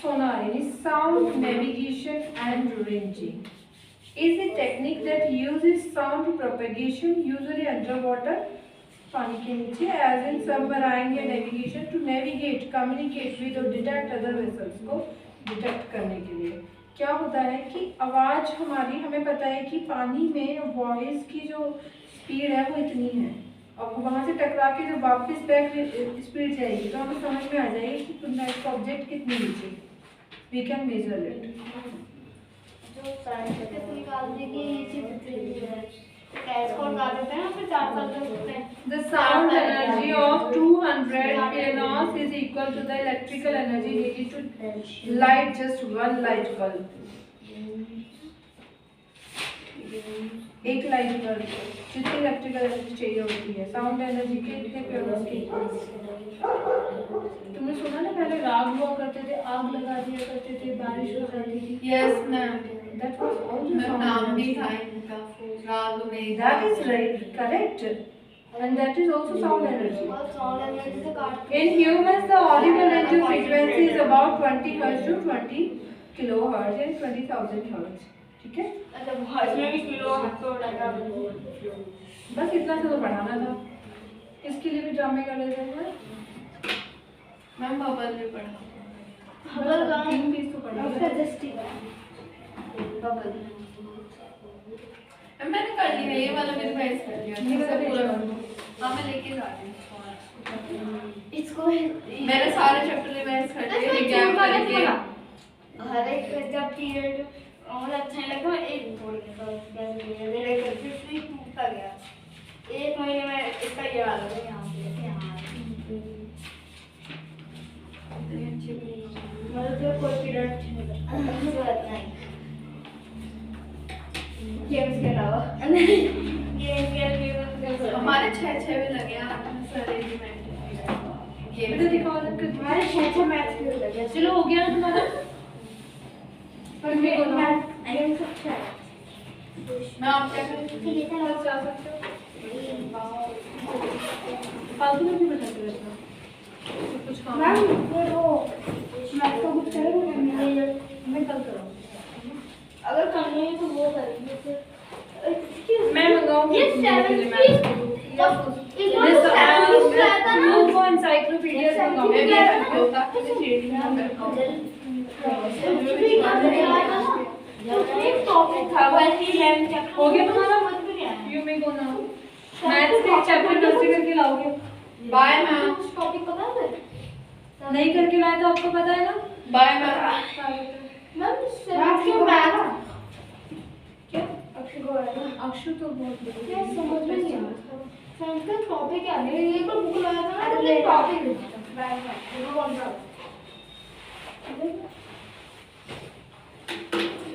सोनार यानी sound navigation and ranging is a technique that uses sound propagation usually underwater, पानी के नीचे, as in submarine या navigation to navigate, communicate with or detect other vessels को डिटेक्ट करने के लिए। क्या होता है कि आवाज़ हमारी, हमें पता है कि पानी में वॉइस की जो स्पीड है वो इतनी है, और वहाँ से टकरा के जब वापस बैक स्पीड जाएगी तो हमें समझ में आ जाएगी कि नेक्स्ट ऑब्जेक्ट कितनी नीचे, वी कैन मेजर इट। जो साइंटिस्ट निकाल देगी इसी कैश कोड लगा देते हैं फिर 4 साल तक सकते हैं। The sound energy of 200 PNOS is equal to the electrical energy needed to light just one light bulb. एक लाइट बल्ब जितनी इलेक्ट्रिकल एनर्जी चाहिए होती है साउंड एनर्जी के इतने PNOS की। तुमने सुना ना पहले राग हुआ करते थे, आग लगा दिया करते थे, बारिश हो जाती थी। Yes ma'am, That was also sound नाम भी energy. था इनका राग में। That is right, correct. And that is also sound energy. और साउंड एनर्जी से काट In humans, the audible range of frequency is about 20 Hz to 20 kilohertz and 20,000 Hz. ठीक है? अच्छा हर्ट्ज में भी किलो हर्ट्ज तो डाटा बस इतना से तो पढ़ाना था। इसके लिए भी ड्रामे कर लेते हैं। मैम बबल भी पढ़ा। बबल का 3 पीस तो उसका पढ़ेगा। जस्ट ही है बबल। मैम मैंने कर लिया ये वाला मेरे पास कर लिया। ये वाला भी पूरा कर लो। हाँ मैं लेके जा रही हूँ। इसको मेरे सारे चैप्टर रिवाइज कर लिए एग्जाम करके। हर एक जब पीरियड और अच्छा नहीं लगा एक छोड़ देता हूँ धीरे करके फिर टूटता गया। एक महीने में इसका ये वाला था यहाँ पे यहाँ मतलब कोई पीरियड नहीं गेम्स के अलावा गेम के हमारे 6 भी लगे हैं सर ये बेटा दिखाओ ना कि हमारे 6 मैथ्स के लगे चलो हो गया तुम्हारा। पर मेरे को ना गेम्स अच्छा है मैं आप क्या करें? जा सकते हो। फालतू में भी बता दो इसका। कुछ काम मैम वो मैथ का कुछ करेंगे मैं कल करूँ। अगर करनी है तो वो करेंगे फिर मैं मंगाऊंगी ये तुम्हारे लिए 70 वो encyclopedia मंगाऊंगी। मैं भी ऐसा होता है कि रीडिंग ना कर पाऊँ। हो गया तुम्हारा? You may go now. Maths के चैप्टर नर्सरी करके लाओगे? Bye ma'am. टॉपिक पता है नहीं करके लाए तो आपको पता है ना? Bye ma'am. मैम के मैथ क्या? अक्षय को है ना अक्षु तो बहुत क्या समझ में नहीं आ रहा साइंस का टॉपिक क्या है ये तो बुक लाया था ना तो टॉपिक है वो कौन सा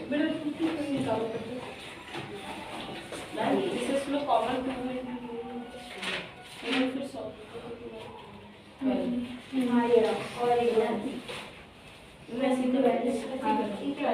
बेटा तुम क्यों नहीं निकालो करते? This is no common to फिर सॉल्व हां ये रहा और एक मैं सीधे वैल्यू ठीक है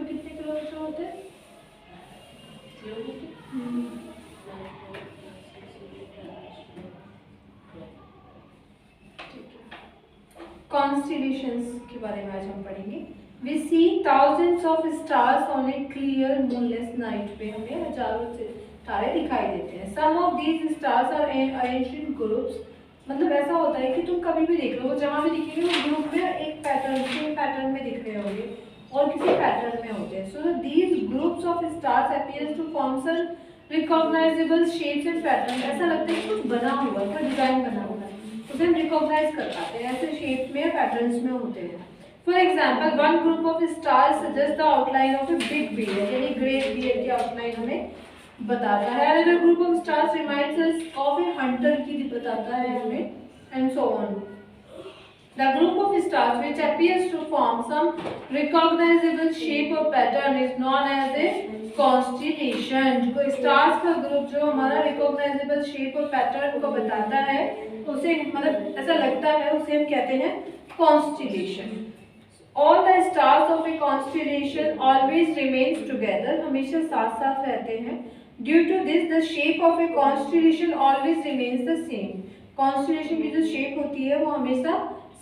कितने किलोमीटर होते हैं? Constellations के बारे में आज हम पढ़ेंगे। We see thousands of stars on a clear moonless night पे हमें हजारों से तारे दिखाई देते हैं। Some of these stars are arranged in groups, मतलब ऐसा होता है कि तुम कभी भी देख लो वो जहाँ भी दिखेंगे वो ग्रुप में एक पैटर्न में दिख रहे होंगे और किसी पैटर्न में होते हैं। So these groups of stars appears to form some recognizable shapes and patterns। ऐसा लगता है कि कुछ बना हुआ है, कोई डिजाइन बना हुआ है, उसे हम रिकॉग्नाइज कर पाते हैं। ऐसे शेप में पैटर्न्स में होते हैं। For example one group of stars suggest the outline of a big bear, यानी ग्रेट बियर की आउटलाइन हमें बताता है। Another group of stars reminds us of a hunter की बताता है हमें, and so on. The group of stars which appears to form some recognizable shape or pattern is known as a constellation। जो stars का group जो हमारा recognizable shape और pattern को बताता है, उसे मतलब ऐसा लगता है, उसे हम कहते हैं constellation। All the stars of a constellation always remains together, हमेशा साथ साथ रहते हैं। Due to this, the shape of a constellation always remains the same। constellation की जो shape होती है वो हमेशा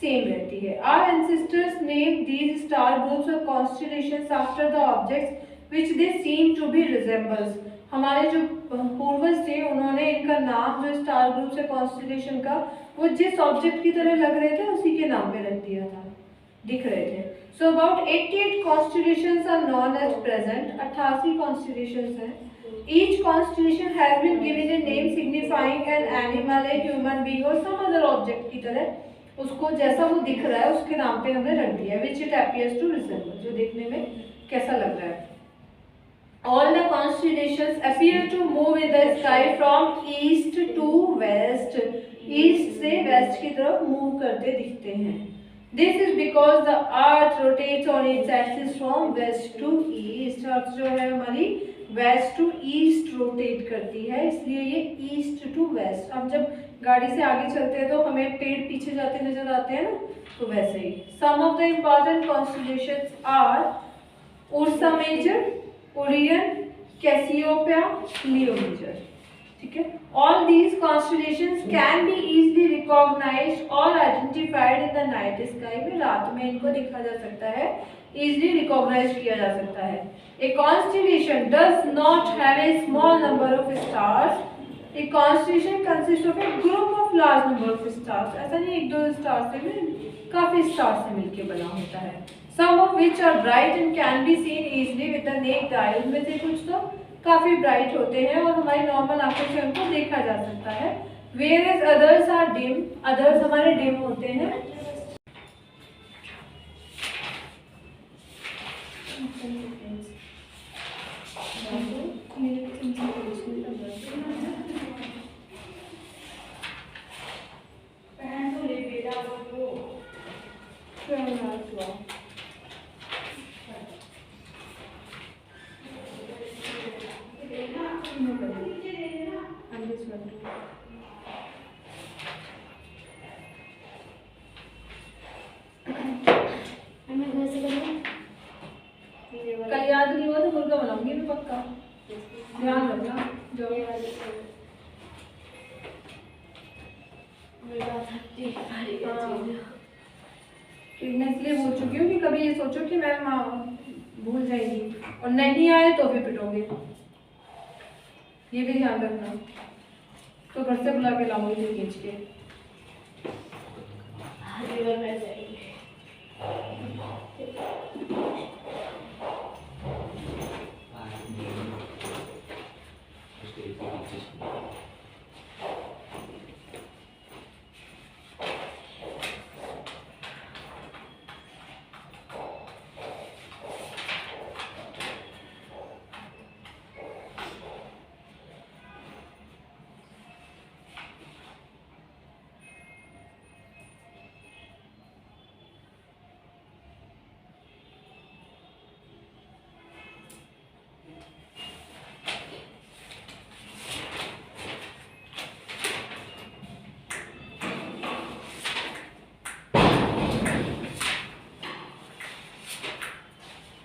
सेम रहती है। Our ancestors name these star groups और constellations after the objects which they seem to be resembles. हमारे जो पूर्वज थे उन्होंने इनका नाम जो स्टार ग्रुप्स या कॉन्स्टेलेशन का वो जिस ऑब्जेक्ट की तरह लग रहे थे उसी के नाम पे रख दिया था, दिख रहे थे। So about 88 constellations are known as present. 88 constellations हैं। Each constellation has been given a name signifying an animal, a human being और सम अदर ऑब्जेक्ट की तरह उसको जैसा वो दिख रहा है उसके नाम पे हमने रख दिया है, which it appears to resemble, जो देखने में कैसा लग रहा है। All the constellations appear to move in the sky from east to west. East से west की तरफ move करते दिखते हैं। This is because the earth rotates on its axis from west to east. अर्थ जो है हमारी west to east rotate करती है, इसलिए ये east to west। अब जब गाड़ी से आगे चलते हैं तो हमें पेड़ पीछे जाते नजर आते हैं ना, तो वैसे ही। Some of the important constellations are Ursa Major, Orion, Cassiopeia, Leo Major। ठीक है। All these constellations can be easily recognized or identified in the night sky। में रात में इनको देखा जा सकता है, easily recognized किया जा सकता है। A constellation does not have a small number of stars। A constellation consists of a group of large number of stars। ऐसा नहीं एक दो स्टार से भी, काफी स्टार से मिलके बना होता है। Some of which are bright and can be seen easily with the naked eye। उनमें से कुछ तो काफी ब्राइट होते हैं और हमारी नॉर्मल आंखों से उनको देखा जा सकता है। Whereas others are dim। others हमारे dim होते हैं। कल याद नहीं हुआ तो मुर्गा बनाऊंगी मैं पक्का, ध्यान रखना। जो मैं इसलिए बोल चुकी हूँ कि कभी ये सोचो कि मैम भूल जाएगी और नहीं आए तो भी पिटोगे, ये भी ध्यान रखना। तो घर से बुला के लाऊंगी फिर खींच के।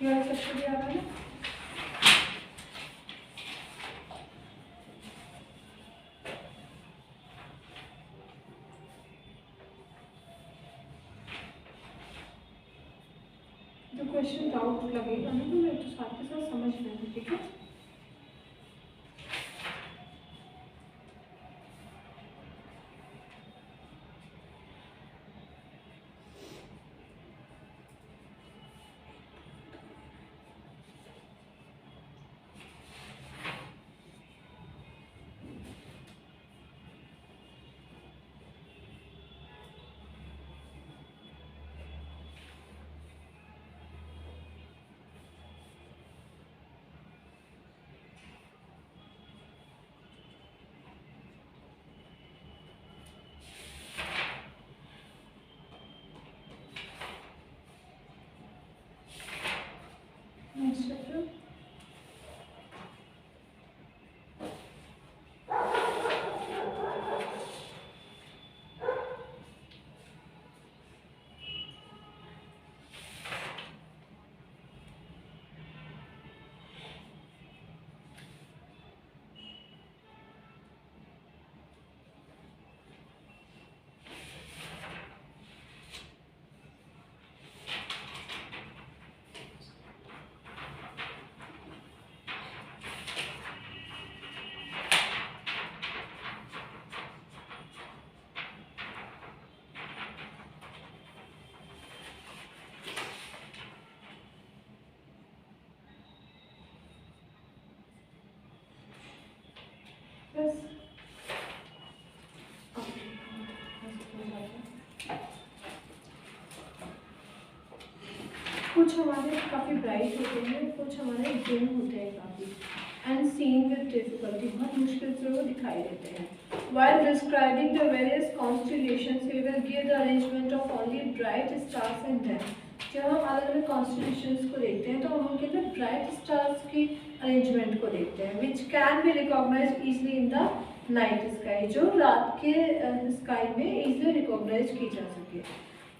सबसे भी आ रहा है। जो क्वेश्चन डाउट लगेगा ना तो मैं तो साथ के साथ समझ लेना, ठीक है। बस कुछ हमारे काफ़ी ब्राइट होते हैं, कुछ हमारे डिम होते हैं काफ़ी, एंड सीन विद डिफिकल्टी, बहुत मुश्किल से वो दिखाई देते हैं. While describing the various constellations, we will give the arrangement of only bright stars in them. जब हम अलग अलग कॉन्स्टिलेशंस को देखते हैं तो हम उनके अंदर ब्राइट स्टार्स की अरेंजमेंट को देखते हैं, which can be recognise easily in the night sky, जो रात के स्काई में इजली रिकॉग्नाइज की जा सके.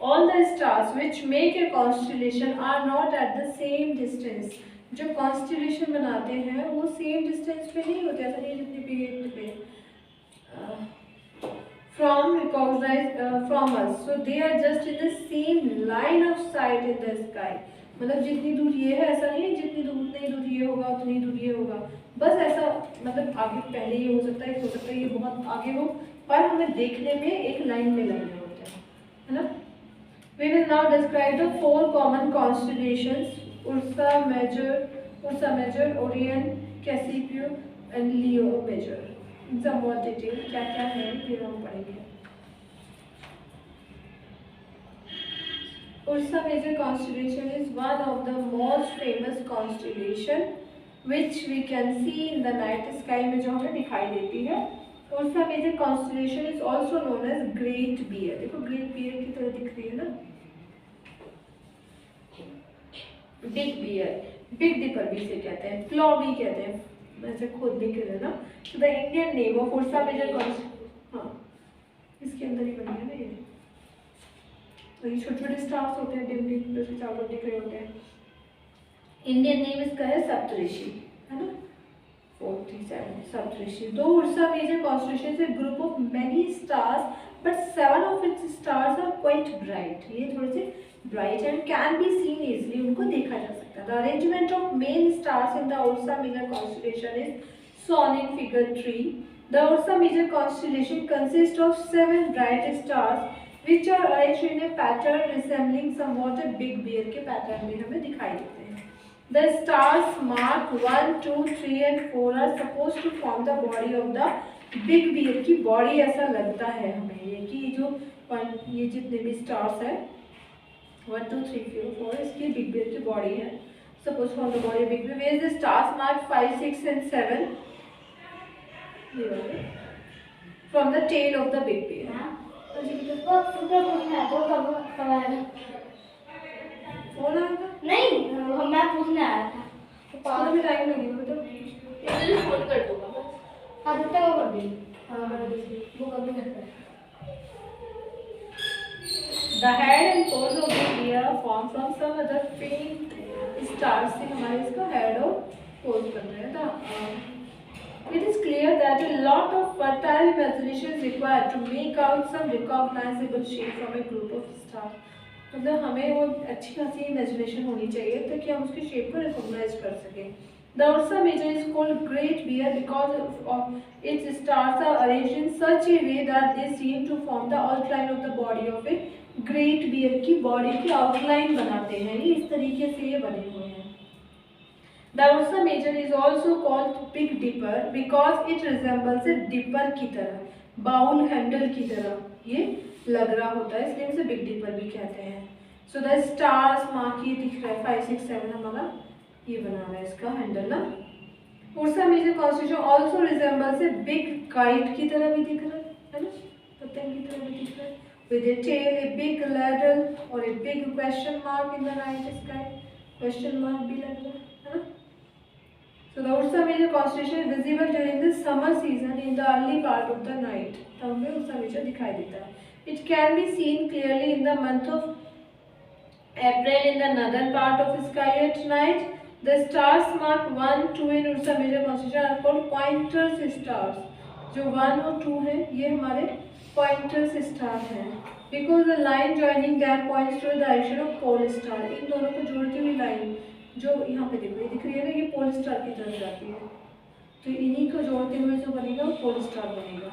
All the stars which make a constellation are not at the same distance. जो कॉन्स्टिलेशन बनाते हैं वो सेम डिस्टेंस पे नहीं होते, ऐसा नहीं जितनी पीरियड पे from us, so they are just in the same line of sight in the sky. मतलब जितनी दूर ये है ऐसा नहीं है जितनी दूर उतनी दूर ये होगा उतनी दूर ये होगा, बस ऐसा मतलब आगे पहले ये हो सकता है, हो सकता है ये बहुत आगे हो, पर हमें देखने में एक लाइन में लगे होते हैं, है ना. We will now describe the 4 common constellations: Ursa Major, Orion, Cassiopeia and Leo Major. In some more detail क्या क्या है ये हम पढ़ेंगे. Ursa Major constellation is one of the most famous constellation which we can see in the night sky में जो हमें दिखाई देती है. Ursa Major constellation is also known as Great Bear. देखो Great Bear की तरह दिख रही है ना. Big Bear, Big Dipper भी इसे कहते हैं, Claw भी कहते हैं, वैसे खुद भी कहते हैं ना. So the Indian name of Ursa Major constellation, हाँ इसके अंदर ही बनी है ना ये. तो ये छोटे छोटे स्टार्स होते हैं, डिम डिम जैसे चारों दिख रहे होते हैं. इंडियन नेम इसका है सप्तऋषि, है ना. 437 Saptarishi. The Ursa Major constellation is a group of many stars, but 7 of its stars are quite bright. ये थोड़े से bright and can be seen easily, उनको देखा जा सकता है. The arrangement of main stars in the Ursa Major constellation is shown in figure 3. The Ursa Major constellation consists of 7 bright stars which are arranged in a pattern resembling somewhat a Big Bear के pattern में हमें दिखाई देते हैं. The stars mark 1, 2, 3 and 4 are supposed to form the body of the Big Bear. की body ऐसा लगता है हमें ये कि जो ये जितने भी स्टार्स हैं 1, 2, 3, 4 इसकी Big Bear की बॉडी है. Suppose from the body of Big Bear, where the stars mark 5, 6 and 7 from the tail of the Big Bear. Phone आएगा? नहीं, मैं पूछने आया था. पास में टाइम लगेगा बेटा. मुझे फोन कर दूंगा बस. हाँ तो क्या कर देंगे. हाँ वो कभी करता है. The head and poles of the bear form from some other faint stars से हमारे इसका head और poles बन रहे हैं. It is clear that a lot of fertile imagination is required to make out some recognizable shape from a group of stars. मतलब हमें वो अच्छी खासी इमेजिनेशन होनी चाहिए ताकि हम उसके शेप को रिकॉग्नाइज कर सकें. The Ursa Major is called Great Bear because of its stars are arranged in such a way that they seem to form the outline of the body of a great bear. की body की outline बनाते हैं, ये इस तरीके से ये बने हुए हैं. The Ursa Major is also called Big Dipper because it resembles a dipper की तरह, बाउल हैंडल की तरह ये लग रहा होता है, इसलिए इसे बिग डिपर भी कहते हैं. सो द स्टार्स मार्क ये दिख रहा है 5, 6, 7 हमारा ये बना हुआ है इसका हैंडल ना. Ursa Major constellation also resembles a big kite की तरह भी दिख रहा है ना, पतंग की तरह भी दिख रहा है, with a tail, a big ladle और a big question mark in the night sky. Question mark भी लग रहा है ना. So the Ursa Major constellation is visible during the summer season in the early part of the night. तब हमें Ursa Major दिखाई देता है. It can be seen clearly in the month of April in the northern part of the sky at night. The stars marked 1, 2 in Ursa Major constellation are called pointers stars. जो 1 और 2 हैं ये हमारे pointers star हैं. Because the line joining them points to the direction of pole star. इन दोनों को जोड़ती हुई लाइन जो यहाँ पे देखो ये दिख रही है ना, ये पोल स्टार की तरफ जाती है, तो इन्हीं को जोड़ते हुए जो बनेगा वो पोल स्टार बनेगा.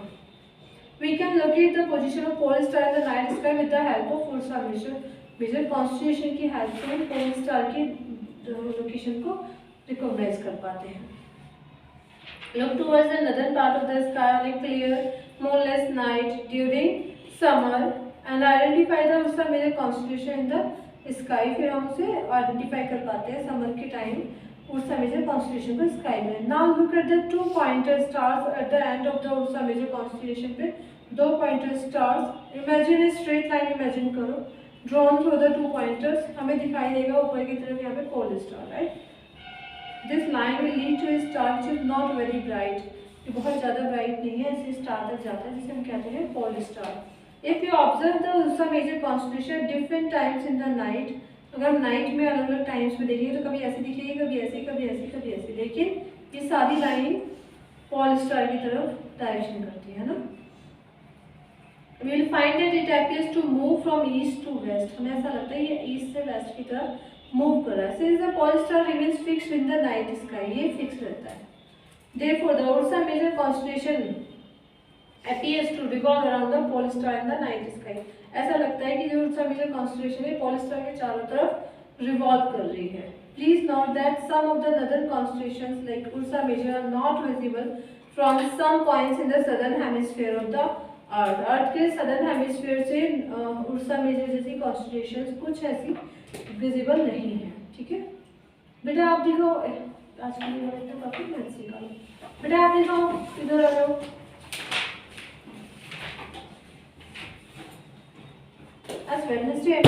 We can locate the position of pole star in the night sky with the help of Ursa Major constellation की हेल्प से हम पोल स्टार की लोकेशन को रिकॉग्नाइज कर पाते हैं. Look towards the northern part of the sky on a clear, moonless night during summer and identify the Ursa Major constellation in the sky. फिर हम उसे आइडेंटिफाई कर पाते हैं समर के टाइम Ursa Major constellation को स्काई में. Now look at the 2 pointer stars at the end of the Ursa Major constellation पे 2 pointer stars. Imagine a straight line, imagine करो. Drawn through the 2 pointers. हमें दिखाई देगा ऊपर की तरफ यहाँ पे pole star, right? This line will lead to a star which is not very bright. ये बहुत ज़्यादा bright नहीं है, ऐसे स्टार तक जाता है जिसे हम कहते हैं pole star. If you observe the Ursa Major constellation different times in the night, अगर हम नाइट में अलग अलग टाइम्स में देखेंगे तो कभी ऐसे दिखेगी, कभी ऐसे, कभी ऐसे, कभी ऐसे. लेकिन ये सारी लाइन pole star की तरफ डायरेक्शन करती है ना. We will find that it appears to move from east to west. हमें ऐसा लगता है ये ईस्ट से वेस्ट की तरफ मूव कर रहा है. Since the pole star remains fixed in the night sky, ये फिक्स रहता है. Therefore, the Ursa Major constellation appears to revolve around the pole star in the night sky. ऐसा लगता है कि जो Ursa Major constellation है pole star के चारों तरफ revolve कर रही है. Please note that some of the northern constellations like Ursa Major are not visible from some points in the southern hemisphere of the Earth. अर्थ के southern hemisphere से Ursa Major जैसी constellations कुछ ऐसी विजिबल नहीं है. ठीक है बेटा, आप देखो आज के लिए तो काफी मैथ्स निकालो. बेटा आप देखो, इधर आ जाओ. आज वेडनेसडे है,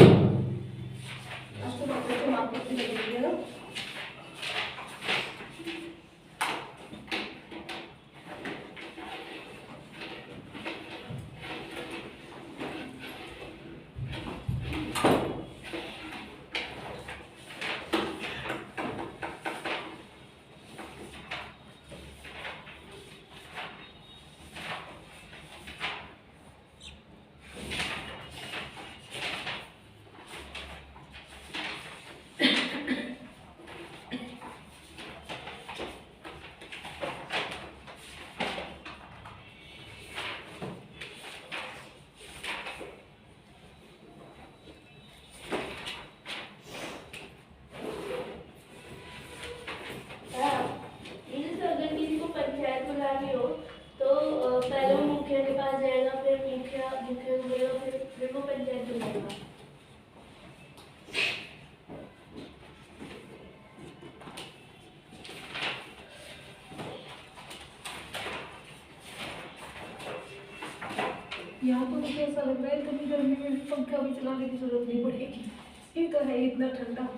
आज तो डॉक्टर को मार्क करके लगेगी ना. पहले वो मुखिया के पास जाएगा, फिर मुखिया मुखिया को बोलेगा, फिर वो पंचायत बुलाएगा. यहाँ तो मुझे ऐसा लग रहा है कभी गर्मी में पंखा भी चलाने की जरूरत नहीं पड़ेगी. ये तो है इतना ठंडा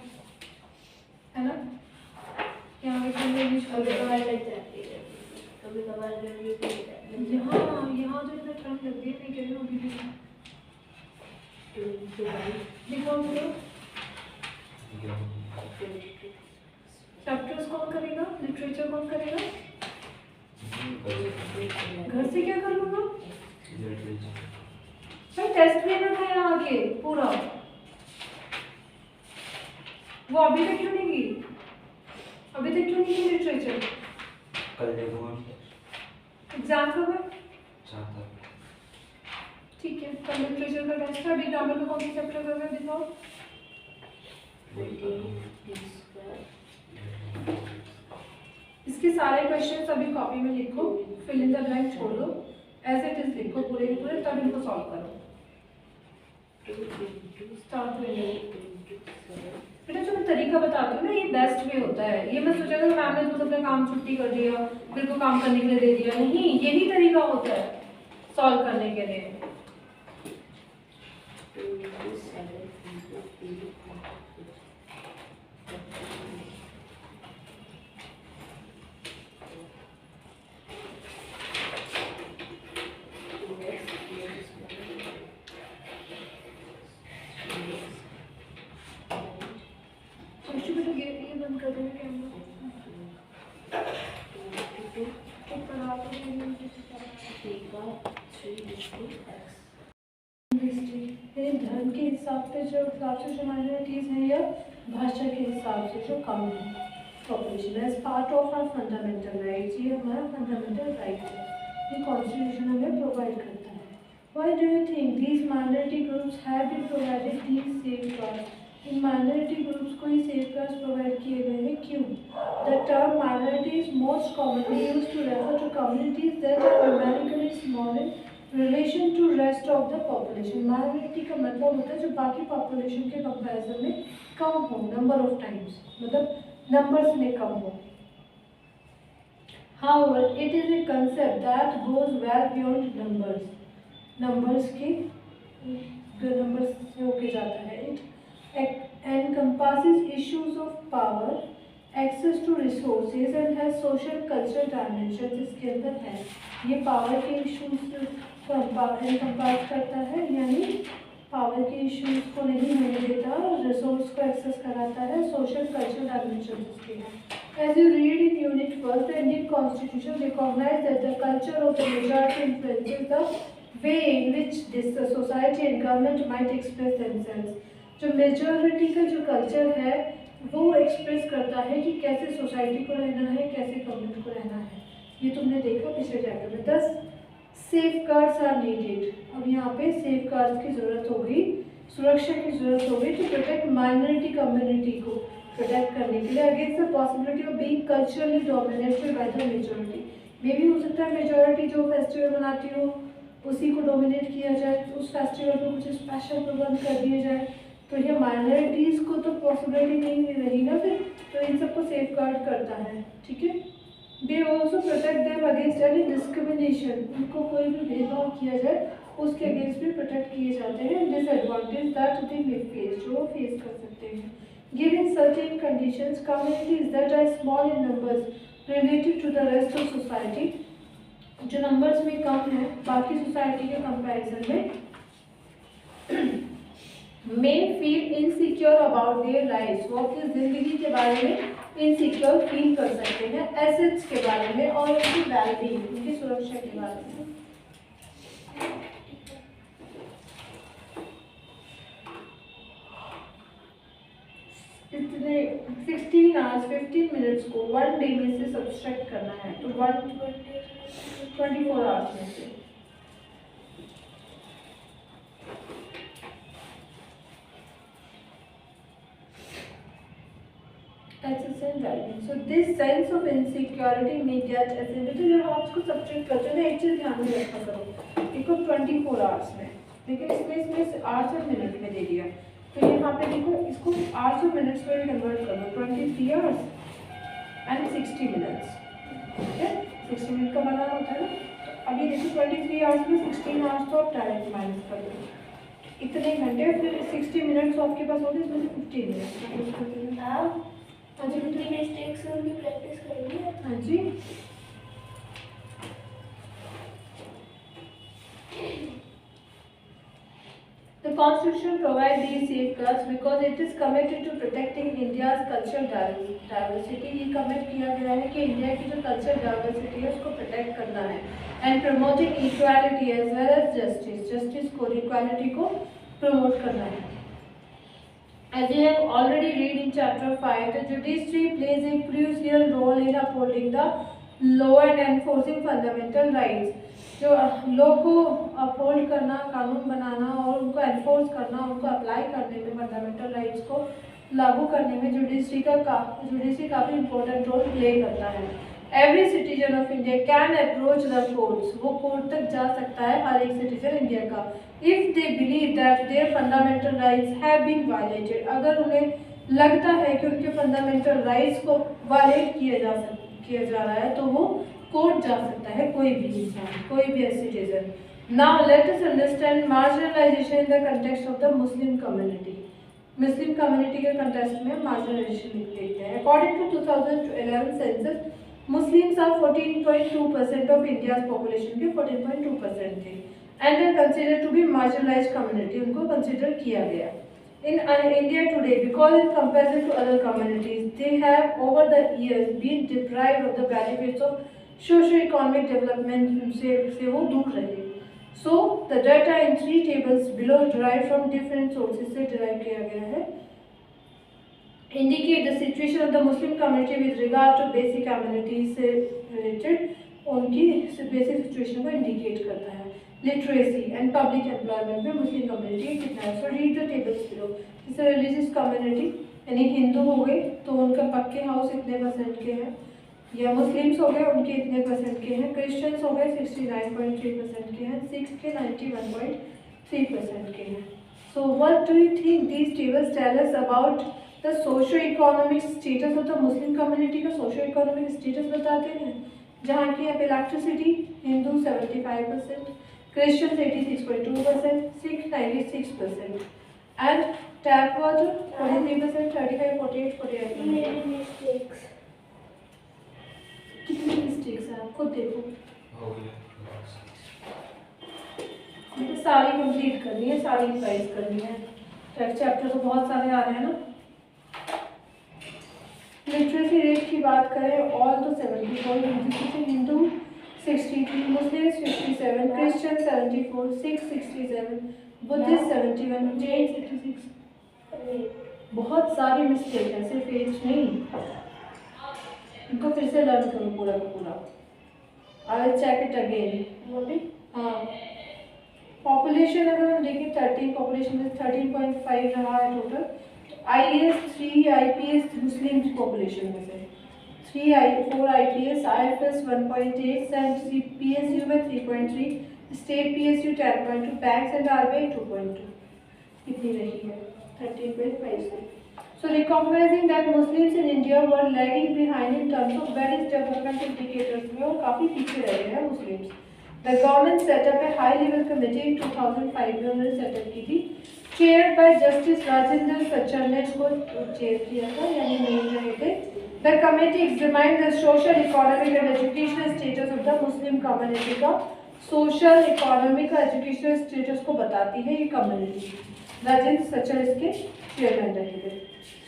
है ना. यहाँ पे ठंडे में कभी कभार लग जाती है, कभी कभार गर्मी भी लग जाती है. यहाँ जो इतना ठंड लगती है, मैं कह रही हूँ अभी भी दिखाओ मुझे. चैप्टर्स कौन करेगा, लिटरेचर कौन करेगा, घर से क्या कर लूँगा भाई. टेस्ट लेना था यहाँ आके पूरा. वो अभी तक क्यों नहीं की, अभी तक क्यों नहीं की लिटरेचर. कल देखूंगा. एग्जाम कब है, 4 तारीख. ठीक है. कल लिटरेचर का टेस्ट है. अभी ग्रामर का कौन सा चैप्टर कर रहे हो दिखाओ. इसके सारे क्वेश्चंस अभी कॉपी में लिखो, फिल इन द ब्लैंक छोड़ दो, एज इट इज लिखो पूरे के पूरे, तब इनको सॉल्व करो. स्टार्ट बेटा जो मैं तरीका बताती हूँ ना, ये बेस्ट वे होता है. ये मैं सोचा था मैम ने तो अपना काम छुट्टी कर दिया, मेरे को काम करने के लिए दे दिया. नहीं, यही तरीका होता है सॉल्व करने के लिए. धर्म के हिसाब से जो माइनॉरिटीज है या भाषा के हिसाब से जो कम है population, as part of our fundamental right. ये हमारा फंडामेंटल राइट है, ये कॉन्स्टिट्यूशन हमें प्रोवाइड करता है. Why do you think these minority groups have been provided these safeguards. इन माइनॉरिटी ग्रुप्स को ही सेफगार्ड्स प्रोवाइड किए गए हैं। क्यों? The term minority is most commonly used to refer to communities that are numerically small in relation to rest of the population. Minority का मतलब होता है जो बाकी पॉपुलेशन के कंपैरिजन में कम हो, नंबर ऑफ टाइम्स, मतलब नंबर्स में कम हो। However, it is a concept that goes well beyond numbers. Numbers के numbers से होके जाता है। It encompasses issues of power, access to resources and has social cultural dimensions। इसके अंदर है ये पावर के इश्यूज को encompass करता है, यानी पावर के इश्यूज को नहीं होने देता, रिसोर्स को एक्सेस कराता है, सोशल कल्चरल डायमेंशन इसके हैं। As you read in Unit 1, the Indian Constitution recognizes that the culture of the majority influences the way in which this society and government might express themselves। जो majority का जो culture है वो express करता है कि कैसे सोसाइटी को रहना है, कैसे गवर्नमेंट को रहना है। ये तुमने देखा पिछले चैप्टर में। 10 सेफगार्ड्स आर नीडेड। अब यहाँ पे सेफगार्ड्स की जरूरत होगी, सुरक्षा की जरूरत होगी टू प्रोटेक्ट माइनॉरिटी कम्युनिटी को प्रोटेक्ट करने के लिए against the possibility of being culturally dominated by the majority. मे भी हो सकता है मेजॉरिटी जो फेस्टिवल मनाती हो उसी को डोमिनेट किया जाए, उस फेस्टिवल में कुछ स्पेशल प्रबंध कर दिए जाए, तो ये माइनॉरिटीज़ को तो पॉसिबिलिटी नहीं रही ना फिर, तो इन सबको सेफगार्ड करता है। ठीक है। They also protect them against any discrimination. उनको कोई भी भेदभाव किया जाए उसके अगेंस्ट भी प्रोटेक्ट किए जाते हैं। Disadvantage that they may face, जो फेस कर सकते हैं। Given certain conditions, communities that are small in numbers related to the rest of society, जो numbers में कम है बाकी सोसाइटी के कंपैरिजन में, may feel insecure about their lives। वो अपनी जिंदगी के बारे में इनसिक्योर फील कर सकते हैं, एसेट्स के बारे में और उनकी वेलबींग, उनकी सुरक्षा के बारे में। इतने 16 आवर्स 15 मिनट्स को 1 डे में से सब्सट्रैक्ट करना है, तो 24 आवर्स में से। So this sense of insecurity may get ascended। तो जब आप इसको सब्सट्रैक्ट करते हो ना, एक चीज़ ध्यान में रखा करो, देखो 24 आवर्स में, लेकिन इसमें आवर्स और मिनट में दे दिया, तो यहाँ पे देखो इसको आवर्स और मिनट्स में कन्वर्ट कर दो, 23 आवर्स एंड 60 मिनट्स। ठीक है, 60 मिनट का बनाना होता है ना। अभी देखो 23 आवर्स में 16 आवर्स तो आप डायरेक्ट माइनस कर दो, इतने घंटे, फिर 60 मिनट्स आपके पास होते हैं, इसमें से 15 मिनट्स। हाँ जी, मिस्टेक्स की प्रैक्टिस करेंगे। हाँ जी। The Constitution provides these safeguards because it is committed to protecting India's cultural diversity। ये कमिट किया गया है कि इंडिया की जो कल्चरल डाइवर्सिटी है उसको प्रोटेक्ट करना है, and promoting equality as well as justice, justice को, इक्वालिटी को प्रमोट करना है। As you have already read in chapter 5, the judiciary plays a crucial role in upholding the law and enforcing fundamental rights। जो law को uphold करना, कानून बनाना और उनको एनफोर्स करना, उनको अप्लाई करने में, फंडामेंटल राइट्स को लागू करने में जुडिशरी काफ़ी इंपॉर्टेंट रोल प्ले करता है। Every citizen of India can approach the courts. वो कोर्ट तक जा सकता है हर एक सिटीजन इंडिया का, if they believe that their fundamental rights have been violated. अगर उन्हें लगता है कि उनके फंडामेंटल राइट्स को वायलेट किया जा रहा है, तो वो कोर्ट जा सकता है, कोई भी इंसान, कोई भी citizen. Now let us understand marginalisation in the context of the Muslim community. Muslim community के कंटेक्स्ट में मार्जिनलाइजेशन देखते हैं। According to 2011 census, Muslims are 14.2% of India's population के 14.2% थे, and are considered to be marginalised community. उनको consider किया गया। In India today, because in comparison to other communities, they have over the years been deprived of the benefits of socio-economic development से वो दूर रहे। So the data in 3 tables below derived from different sources से derive किया गया है, indicate the situation of the Muslim community with regard to basic amenities से related, उनकी basic situation को indicate करता है। Literacy and public employment में मुस्लिम कम्युनिटी कितना है। So read the tables below। जैसे रिलीजियस कम्युनिटी यानी हिंदू हो गए तो उनका पक्के हाउस इतने परसेंट के हैं, या मुस्लिम्स हो गए उनके इतने परसेंट के हैं, क्रिश्चियंस हो गए 69.3% के हैं, सिख्स के 91.3% के हैं। So what do you think these tables tell us about the socio economic status of the Muslim community का सोशो इकोनॉमिक स्टेटस बताते हैं, जहाँ की यहाँ पे electricity Hindu 75%, Christians 86.2%, Sikh 96%, and tap water 43%, 35, 48, 48%। कितनी मिस्टेक्स हैं आप खुद देखो। हो गया। मुझे सारी कंप्लीट करनी है, सारी रिवाइज करनी है। टेक्स्ट चैप्टर तो बहुत सारे आ रहे हैं ना। लिटरेसी रेट की बात करें ऑल तो 74, हिंदू 63, मुस्लिम 57, क्रिश्चियन 74, सिख 67, बुद्धिस्ट 71, जैन 66। बहुत सारी मिस्टेक है, सिर्फ एज नहीं। इनको फिर से लर्न करो पूरा का पूरा। I will check it again. हाँ, पॉपुलेशन अगर हम देखें 13, पॉपुलेशन में 13.5 रहा है total. IAS 3 IPS Muslim population में से 4 IPS, IFS 1.8, एंड PSU में 3.3, state PSU 10.2, banks and RBI 2.2। कितनी रही है 13.5 से। So recognizing that Muslims in India were lagging behind in terms of various development indicators में, और काफ़ी पीछे रह गए हैं Muslims. The government set up a high level committee in 2005 में उन्होंने सेटअप की थी, chair by justice Rajendra Sachar ने इसको चेयर किया था, यानी मेन रहे थे। The committee examined the social, economic and educational status of the Muslim community का सोशल, इकोनॉमिक और एजुकेशनल स्टेटस को बताती है ये कम्युनिटी। राजेंद्र सच्चर इसके चेयरमैन रहे थे।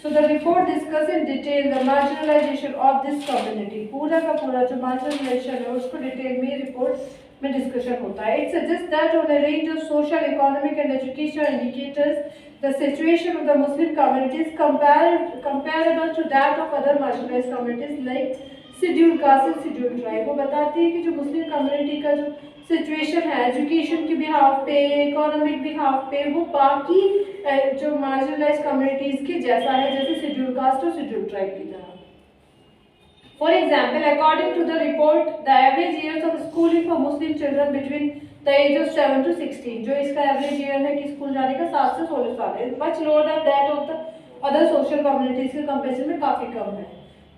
So the report discuss in detail the marginalization of this community। पूरा का पूरा जो marginalization है उसको डिटेल में रिपोर्ट में डिस्कशन होता है। It suggests that on a range of social, economic and educational indicators, the situation of the Muslim community is comparable to that of other marginalized communities like scheduled caste and scheduled tribe। वो बताती है कि जो मुस्लिम community का जो situation है education के behalf पे, इकोनॉमिक बिहाफ पे, वो बाकी जो मार्जिनलाइज कम्युनिटीज के जैसा है, जैसे शेड्यूल कास्ट और शेड्यूल ट्राइब की तरह। For example, according to the report, the average years of schooling for Muslim children between the age of 7 to 16, जो इसका एवरेज ईयर है कि स्कूल जाने का 7 से 16 साल है, much lower than that of the other social communities के कंपेरिजन में काफी कम है।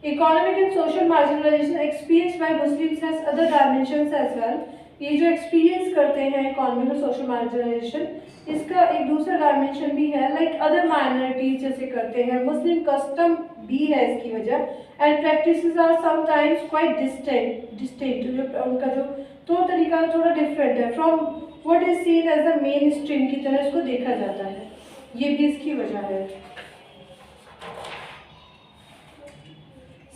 Economic and social marginalisation experience by Muslims has other dimensions as well. ये जो एक्सपीरियंस करते हैं इकोनॉमिक और सोशल मार्जिनलाइजेशन, इसका एक दूसरा डायमेंशन भी है, लाइक अदर माइनॉरिटीज जैसे करते हैं। मुस्लिम कस्टम भी है इसकी वजह, and practices are sometimes quite distinct. उनका जो तौर तरीका थोड़ा डिफरेंट है from what is seen as the mainstream की तरह इसको देखा जाता है। ये भी इसकी वजह है।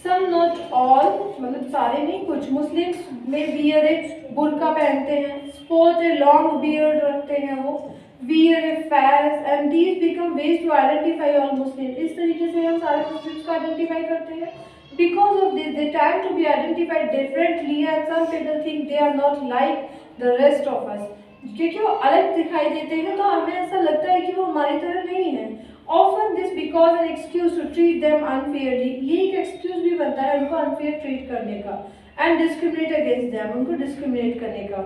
सम नॉट ऑल, मतलब सारे नहीं, कुछ मुस्लिम्स में बियर ए बुर्का पहनते हैं, स्पोर्ट ए लॉन्ग बियर्ड रखते हैं, वो bear a face, and these become ways to identify all Muslim. इस तरीके से हम सारे मुस्लिम्स को आइडेंटिफाई करते हैं। Because of this they time to be identified differently and some people think they are not like the rest of us. क्योंकि वो अलग दिखाई देते हैं तो हमें ऐसा लगता है कि वो हमारी तरह नहीं है। Often this because an excuse to treat them unfairly, ये एक excuse भी बनता है उनको unfair treat करने का, and discriminate against them, उनको discriminate करने का।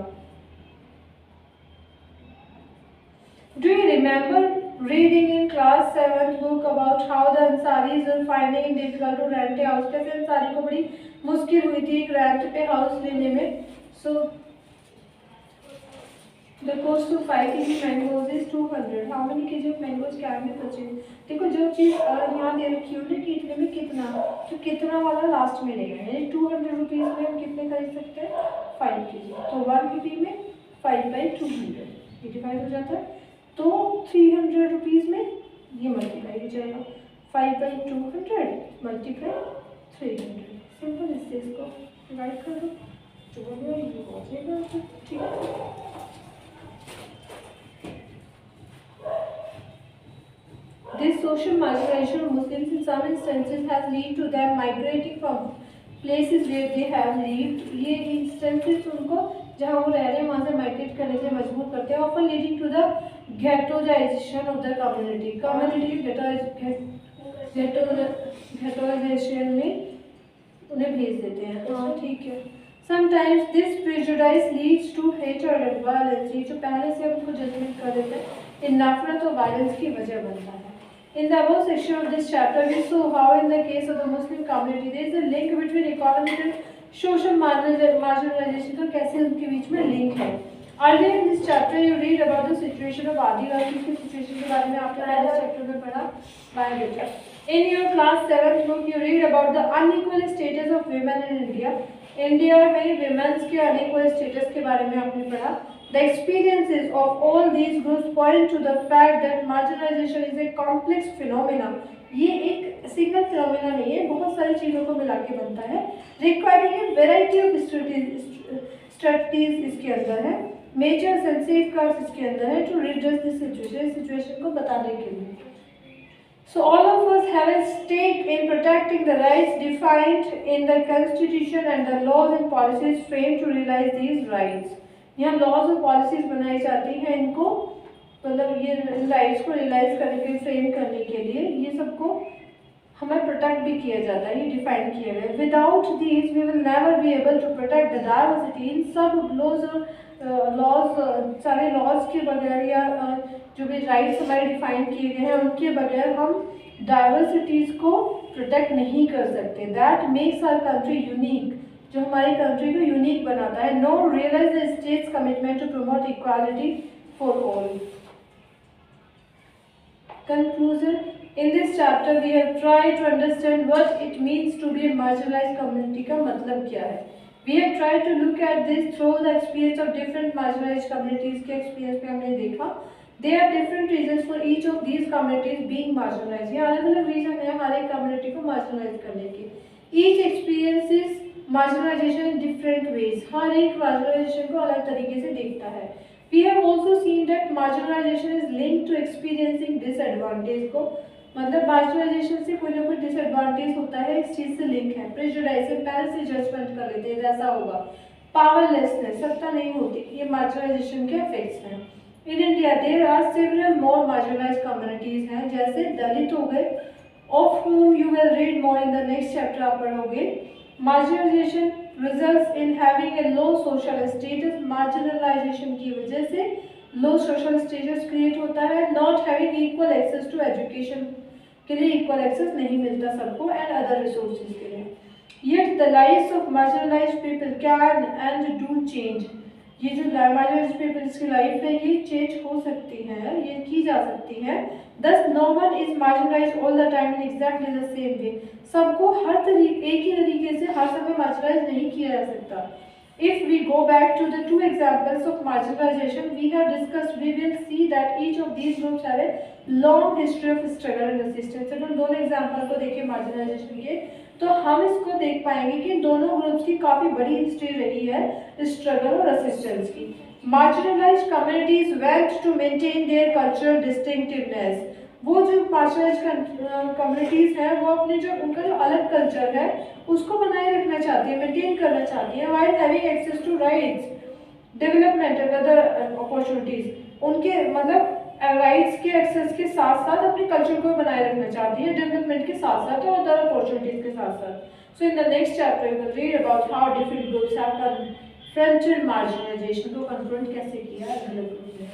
Do you remember reading in class 7th book about how the Ansaris were finding it difficult to rent a house? कैसे अंसारी को बड़ी मुश्किल हुई थी एक रेंट पे हाउस लेने में। So the cost to 5 kg mangoes is 200. How many kg of mangoes can be purchased? देखो जो चीज़ यहाँ दे रखी है उन्हें कितने में कितना, तो कितना वाला लास्ट में रहेगा, यानी 200 रुपीज़ में हम कितने खरीद सकते हैं 5 kg। तो 1 kg में 5/200 85 हो जाता है। तो 300 रुपीज़ में ये मल्टीप्लाई हो जाएगा, 5/200 मल्टीप्लाई 300। सिंपल, इससे इसको डिवाइड कर दो, जो बनेगा ये हो जाएगा। ठीक है। This social marginalization of Muslims in some instances has led to them migrating from places where they have lived। ये instances उनको जहाँ वो रह रहे हैं वहाँ से migrate करने से मजबूर करते हैं, often leading to the ghettoization of the community. Community ghettoization में उन्हें भेज देते हैं। हाँ ठीक है। Sometimes this prejudice leads to hatred and violence. ये जो पहले से उनको जजमेंट कर देते हैं, इन नफरत और वायलेंस की वजह बनता है। In the above section of this chapter, we saw how in the case of the Muslim community, there is a link between economic and social marginalization. तो कैसे उनके बीच में लिंक है। Earlier in this chapter, you read about the situation of आदिवासी की situation के बारे में आपने पहले चैप्टर में पढ़ा biodata. In your class 7th book, you read about the unequal status of women in India. India में women's के unequal status के बारे में आपने पढ़ा। The experiences of all these groups point to the fact that marginalization is a complex phenomena. ये एक single phenomena नहीं है, बहुत सारी चीज़ों को मिला के बनता है। Requiring a variety of strategies इसके अंदर है, measures and safeguards इसके अंदर है to redress this situation को बताने के लिए। So all of us have a stake in protecting the rights defined in the Constitution and the laws and policies framed to realize these rights. यहाँ laws और policies बनाई जाती हैं इनको मतलब ये rights को realize करने के लिए frame करने के लिए ये सबको हमें protect भी किया जाता है, ये define किया गया है। Without these we will never be able to protect the diversity. इन सब laws सारे laws के बगैर या जो भी राइट्स हमारे डिफाइन किए गए हैं उनके बगैर हम डाइवर्सिटीज़ को प्रोटेक्ट नहीं कर सकते। That makes our country unique, जो हमारी कंट्री को यूनिक बनाता है। No realise the state's commitment to promote equality for all. Conclusion, in this chapter we have tried to understand what it means to be marginalised community का मतलब क्या है। We have tried to look at this through the experience of different marginalized communities के experience पे हमने देखा। There are different reasons for each of these communities being marginalized. ये अलग-अलग reason है हर एक community को marginalize करने के। Each experiences marginalization in different ways. हर एक marginalization को अलग तरीके से देखता है। We have also seen that marginalization is linked to experiencing disadvantage को मतलब marginalization से कोई ना कोई disadvantage होता है, इस चीज़ से लिंक है। Prejudice पहले से judgment कर लेते हैं ऐसा होगा। Powerlessness सत्ता नहीं होती, ये marginalization के effects हैं। In India there are several more marginalized communities हैं जैसे दलित हो गए, of whom you will read more in the next chapter आप पढ़ोगे। Marginalization results in having a low social status. Marginalization की वजह से low social status create होता है। Not having equal access to education के लिए equal access नहीं मिलता सबको and other resources के लिए। Yet the lives of marginalized people can and do change. ये जो marginalized people की लाइफ है ये चेंज हो सकती है, ये की जा सकती है। Thus no one is marginalized all the time in exactly the same way. सबको हर एक ही तरीके से हर समय marginalize नहीं किया जा सकता। If we go back to the two examples of marginalization we have discussed, we will see that each of these groups have a long history of struggle and resistance. अगर दोनों एग्जाम्पल को देखें marginalization के तो हम इसको देख पाएंगे कि दोनों ग्रुप्स की काफ़ी बड़ी हिस्ट्री रही है स्ट्रगल और रेसिस्टेंस की। Marginalized communities went to maintain their cultural distinctiveness. वो जो marginalized communities हैं वो अपने जो उनका जो अलग कल्चर है उसको बनाए रखना चाहती है, मेंटेन करना चाहती है while having access to rights, development and other opportunities. उनके मतलब राइट्स के एक्सेस के साथ साथ अपने कल्चर को बनाए रखना चाहती है, डेवलपमेंट के साथ साथ और अदर अपॉर्चुनिटीज के साथ साथ। So in the next chapter we will read about how different groups have confronted marginalisation को कन्फ्रंट कैसे किया अलग ग्रुप ने।